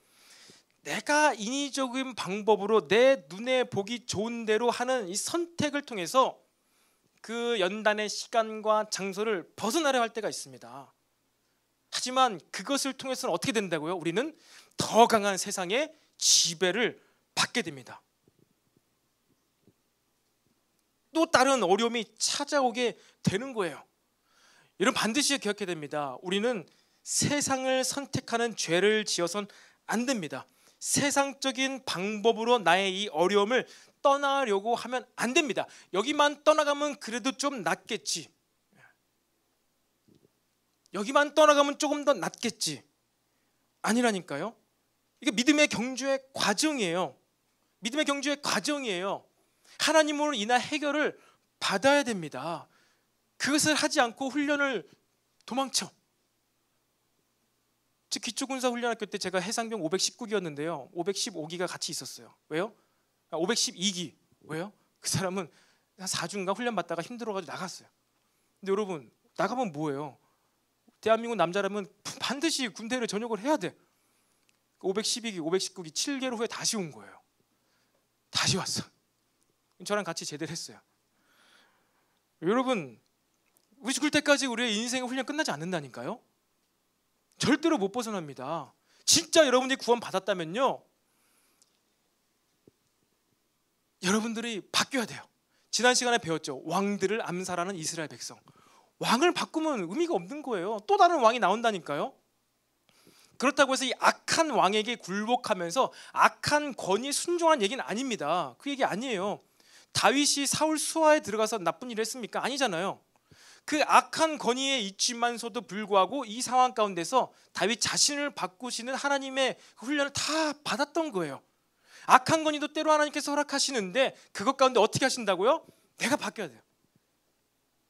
내가 인위적인 방법으로 내 눈에 보기 좋은 대로 하는 이 선택을 통해서 그 연단의 시간과 장소를 벗어나려 할 때가 있습니다. 하지만 그것을 통해서는 어떻게 된다고요? 우리는 더 강한 세상의 지배를 받게 됩니다. 또 다른 어려움이 찾아오게 되는 거예요. 여러분, 반드시 기억해야 됩니다. 우리는 세상을 선택하는 죄를 지어선 안 됩니다. 세상적인 방법으로 나의 이 어려움을 떠나려고 하면 안 됩니다. 여기만 떠나가면 그래도 좀 낫겠지. 여기만 떠나가면 조금 더 낫겠지. 아니라니까요. 이게 믿음의 경주의 과정이에요. 믿음의 경주의 과정이에요. 하나님으로 인한 해결을 받아야 됩니다. 그것을 하지 않고 훈련을 도망쳐. 즉 기초군사 훈련학교 때 제가 해상병 519기였는데요. 515기가 같이 있었어요. 왜요? 512기. 왜요? 그 사람은 한 4주인가 훈련 받다가 힘들어가지고 나갔어요. 근데 여러분, 나가면 뭐예요? 대한민국 남자라면 반드시 군대를 전역을 해야 돼. 512기, 519기 7개월 후에 다시 온 거예요. 다시 왔어. 저랑 같이 제대를 했어요. 여러분, 우리 죽을 때까지 우리의 인생의 훈련 끝나지 않는다니까요. 절대로 못 벗어납니다. 진짜 여러분들이 구원 받았다면요, 여러분들이 바뀌어야 돼요. 지난 시간에 배웠죠. 왕들을 암살하는 이스라엘 백성. 왕을 바꾸면 의미가 없는 거예요. 또 다른 왕이 나온다니까요. 그렇다고 해서 이 악한 왕에게 굴복하면서 악한 권위에 순종한 얘기는 아닙니다. 그 얘기 아니에요. 다윗이 사울 수하에 들어가서 나쁜 일을 했습니까? 아니잖아요. 그 악한 권위에 있지만서도 불구하고 이 상황 가운데서 다윗 자신을 바꾸시는 하나님의 훈련을 다 받았던 거예요. 악한 권위도 때로 하나님께서 허락하시는데 그것 가운데 어떻게 하신다고요? 내가 바뀌어야 돼요.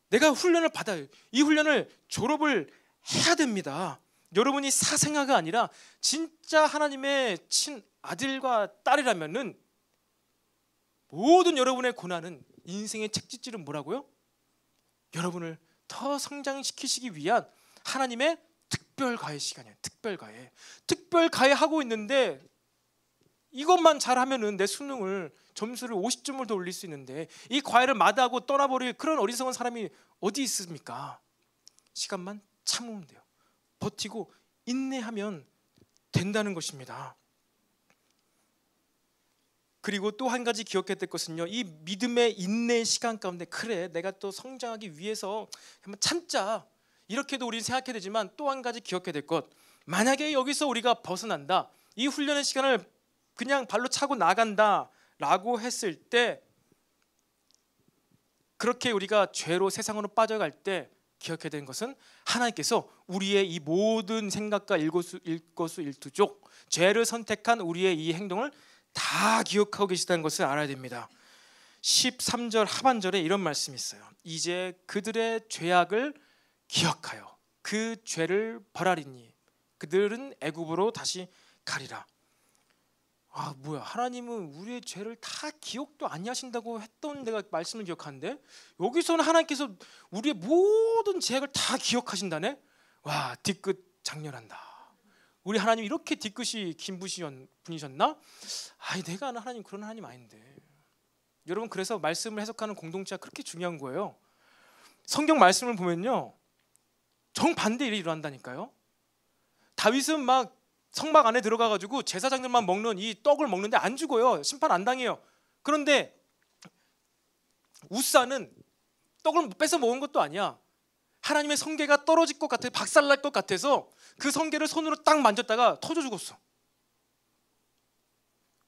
내가 훈련을 받아요. 이 훈련을 졸업을 해야 됩니다. 여러분이 사생아가 아니라 진짜 하나님의 친아들과 딸이라면은 모든 여러분의 고난은, 인생의 책짓질은 뭐라고요? 여러분을 더 성장시키시기 위한 하나님의 특별과외 시간이에요. 특별과외 하고 있는데 이것만 잘하면은 내 수능을 점수를 50점을 더 올릴 수 있는데 이 과외를 마다하고 떠나버릴 그런 어리석은 사람이 어디 있습니까? 시간만 참으면 돼요. 버티고 인내하면 된다는 것입니다. 그리고 또 한 가지 기억해야 될 것은요, 이 믿음의 인내의 시간 가운데 그래 내가 또 성장하기 위해서 한번 참자 이렇게도 우리는 생각해야 되지만 또 한 가지 기억해야 될 것, 만약에 여기서 우리가 벗어난다, 이 훈련의 시간을 그냥 발로 차고 나간다 라고 했을 때, 그렇게 우리가 죄로 세상으로 빠져갈 때 기억해야 되는 것은 하나님께서 우리의 이 모든 생각과 일거수일투족 죄를 선택한 우리의 이 행동을 다 기억하고 계시다는 것을 알아야 됩니다. 13절 하반절에 이런 말씀이 있어요. 이제 그들의 죄악을 기억하여. 그 죄를 벌하리니 그들은 애굽으로 다시 가리라. 아 뭐야, 하나님은 우리의 죄를 다 기억도 아니하신다고 했던 내가 말씀을 기억하는데 여기서는 하나님께서 우리의 모든 죄악을 다 기억하신다네. 와, 뒤끝 장렬한다. 우리 하나님 이렇게 뒤끝이 긴 분이셨나? 아이, 내가 아는 하나님 그런 하나님 아닌데. 여러분, 그래서 말씀을 해석하는 공동체가 그렇게 중요한 거예요. 성경 말씀을 보면요, 정반대 일이 일어난다니까요. 다윗은 막 성막 안에 들어가가지고 제사장들만 먹는 이 떡을 먹는데 안 죽어요. 심판 안 당해요. 그런데 우사는 떡을 뺏어 먹은 것도 아니야. 하나님의 성계가 떨어질 것 같아, 박살날 것 같아서 그 성계를 손으로 딱 만졌다가 터져 죽었어.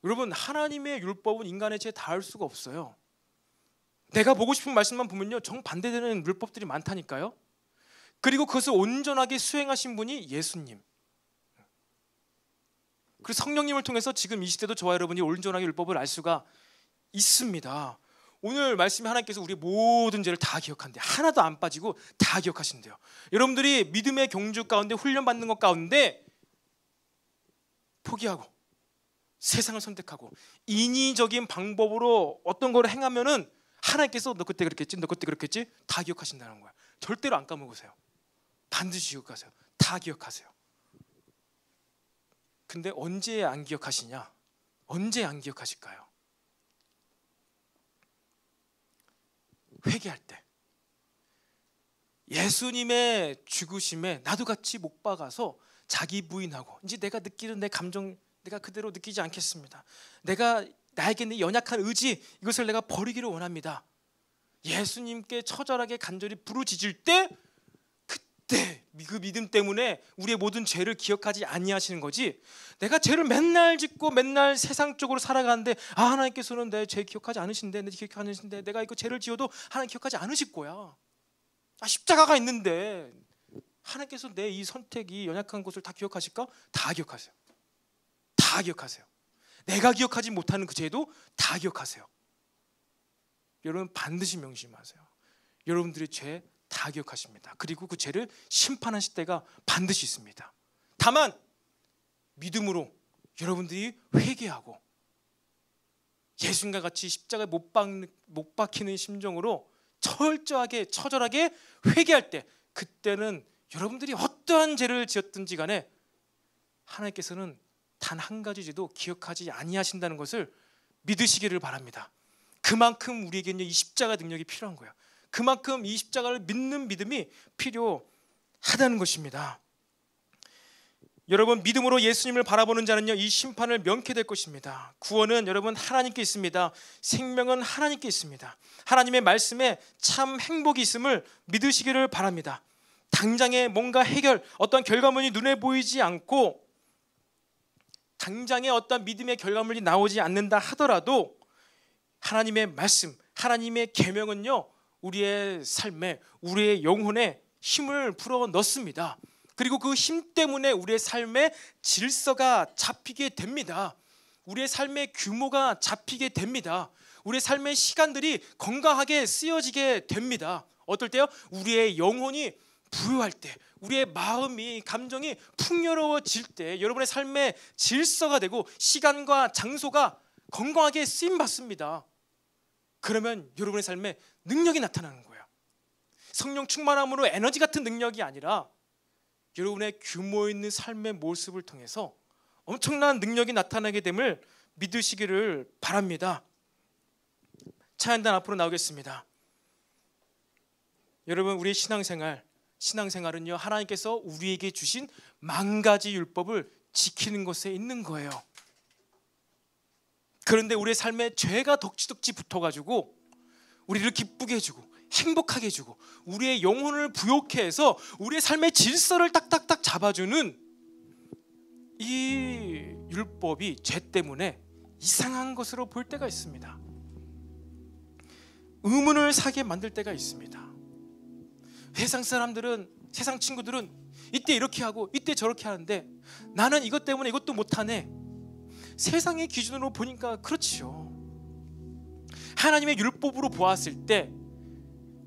여러분, 하나님의 율법은 인간의 죄에 닿을 수가 없어요. 내가 보고 싶은 말씀만 보면요, 정반대되는 율법들이 많다니까요. 그리고 그것을 온전하게 수행하신 분이 예수님. 그리고 성령님을 통해서 지금 이 시대도 저와 여러분이 온전하게 율법을 알 수가 있습니다. 오늘 말씀에 하나님께서 우리 모든 죄를 다 기억한대. 하나도 안 빠지고 다 기억하신대요. 여러분들이 믿음의 경주 가운데 훈련받는 것 가운데 포기하고 세상을 선택하고 인위적인 방법으로 어떤 걸 행하면은 하나님께서 너 그때 그랬겠지, 너 그때 그랬겠지, 다 기억하신다는 거야. 절대로 안 까먹으세요. 반드시 기억하세요. 다 기억하세요. 근데 언제 안 기억하시냐? 언제 안 기억하실까요? 회개할 때. 예수님의 죽으심에 나도 같이 못 박아서 자기 부인하고 이제 내가 느끼는 내 감정 내가 그대로 느끼지 않겠습니다. 나에게 내 연약한 의지 이것을 내가 버리기를 원합니다. 예수님께 처절하게 간절히 부르짖을 때 그때 그 믿음 때문에 우리의 모든 죄를 기억하지 아니하시는 거지. 내가 죄를 맨날 짓고 맨날 세상적으로 살아가는데 하나님께서는 내 죄 기억하지 않으신데, 내 기억하지 않으신데, 내가 이거 죄를 지어도 하나님 기억하지 않으실 거야. 십자가가 있는데 하나님께서 내 이 선택이 연약한 것을 다 기억하실까? 다 기억하세요. 다 기억하세요. 내가 기억하지 못하는 그 죄도 다 기억하세요. 여러분 반드시 명심하세요. 여러분들의 죄 다 기억하십니다. 그리고 그 죄를 심판하실 때가 반드시 있습니다. 다만 믿음으로 여러분들이 회개하고 예수님과 같이 십자가에 못 박히는 심정으로 철저하게 처절하게 회개할 때, 그때는 여러분들이 어떠한 죄를 지었든지 간에 하나님께서는 단 한 가지 죄도 기억하지 아니하신다는 것을 믿으시기를 바랍니다. 그만큼 우리에게는 이 십자가 능력이 필요한 거예요. 그만큼 이 십자가를 믿는 믿음이 필요하다는 것입니다. 여러분, 믿음으로 예수님을 바라보는 자는요, 이 심판을 면케 될 것입니다. 구원은 여러분 하나님께 있습니다. 생명은 하나님께 있습니다. 하나님의 말씀에 참 행복이 있음을 믿으시기를 바랍니다. 당장에 뭔가 어떤 결과물이 눈에 보이지 않고 당장에 어떤 믿음의 결과물이 나오지 않는다 하더라도 하나님의 말씀, 하나님의 계명은요, 우리의 삶에, 우리의 영혼에 힘을 불어 넣습니다. 그리고 그 힘 때문에 우리의 삶의 질서가 잡히게 됩니다. 우리의 삶의 규모가 잡히게 됩니다. 우리의 삶의 시간들이 건강하게 쓰여지게 됩니다. 어떨 때요? 우리의 영혼이 부유할 때, 우리의 마음이, 감정이 풍요로워질 때 여러분의 삶의 질서가 되고 시간과 장소가 건강하게 쓰임받습니다. 그러면 여러분의 삶에 능력이 나타나는 거예요. 성령 충만함으로 에너지 같은 능력이 아니라 여러분의 규모 있는 삶의 모습을 통해서 엄청난 능력이 나타나게 됨을 믿으시기를 바랍니다. 찬양단 앞으로 나오겠습니다. 여러분, 우리의 신앙생활은요, 하나님께서 우리에게 주신 10,000가지 율법을 지키는 것에 있는 거예요. 그런데 우리의 삶에 죄가 덕지덕지 붙어가지고 우리를 기쁘게 해주고 행복하게 해주고 우리의 영혼을 부욕해 해서 우리의 삶의 질서를 딱딱딱 잡아주는 이 율법이 죄 때문에 이상한 것으로 보일 때가 있습니다. 의문을 사게 만들 때가 있습니다. 세상 사람들은, 세상 친구들은 이때 이렇게 하고 이때 저렇게 하는데 나는 이것 때문에 이것도 못하네. 세상의 기준으로 보니까 그렇지요. 하나님의 율법으로 보았을 때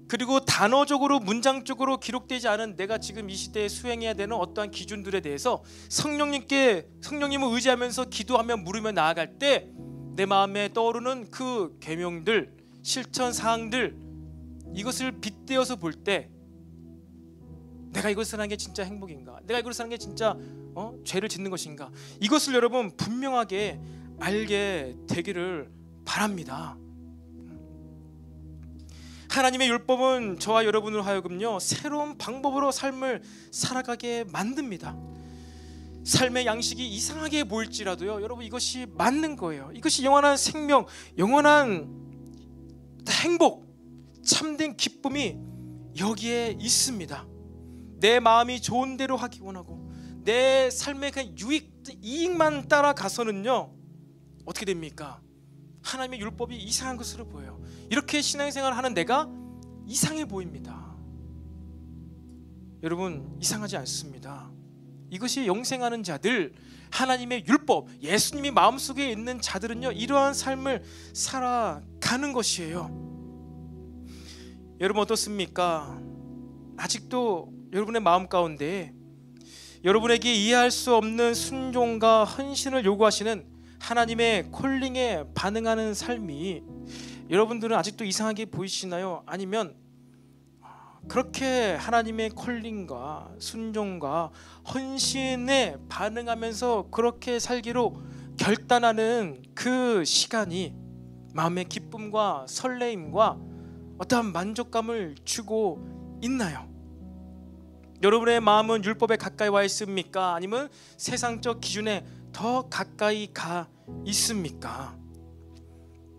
그리고 단어적으로 문장적으로 기록되지 않은 내가 지금 이 시대에 수행해야 되는 어떠한 기준들에 대해서 성령님을 의지하면서 기도하며 물으며 나아갈 때 내 마음에 떠오르는 그 계명들, 실천 사항들, 이것을 빗대어서 볼 때 내가 이것을 하는 게 진짜 행복인가? 내가 이것을 하는 게 진짜 죄를 짓는 것인가? 이것을 여러분 분명하게 알게 되기를 바랍니다. 하나님의 율법은 저와 여러분을 하여금요 새로운 방법으로 삶을 살아가게 만듭니다. 삶의 양식이 이상하게 보일지라도요 여러분 이것이 맞는 거예요. 이것이 영원한 생명, 영원한 행복, 참된 기쁨이 여기에 있습니다. 내 마음이 좋은 대로 하기 원하고 내 삶의 그 이익만 따라가서는요 어떻게 됩니까? 하나님의 율법이 이상한 것으로 보여요. 이렇게 신앙생활을 하는 내가 이상해 보입니다. 여러분 이상하지 않습니다. 이것이 영생하는 자들, 하나님의 율법, 예수님이 마음속에 있는 자들은요 이러한 삶을 살아가는 것이에요. 여러분 어떻습니까? 아직도 여러분의 마음 가운데 여러분에게 이해할 수 없는 순종과 헌신을 요구하시는 하나님의 콜링에 반응하는 삶이 여러분들은 아직도 이상하게 보이시나요? 아니면 그렇게 하나님의 콜링과 순종과 헌신에 반응하면서 그렇게 살기로 결단하는 그 시간이 마음의 기쁨과 설레임과 어떠한 만족감을 주고 있나요? 여러분의 마음은 율법에 가까이 와 있습니까? 아니면 세상적 기준에 더 가까이 가 있습니까?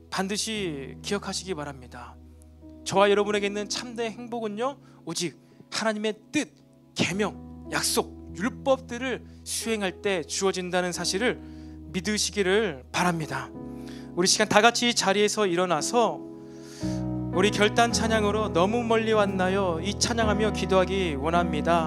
반드시 기억하시기 바랍니다. 저와 여러분에게 있는 참된 행복은요 오직 하나님의 뜻, 계명, 약속, 율법들을 수행할 때 주어진다는 사실을 믿으시기를 바랍니다. 우리 시간 다 같이 자리에서 일어나서 우리 결단 찬양으로 너무 멀리 왔나요? 이 찬양하며 기도하기 원합니다.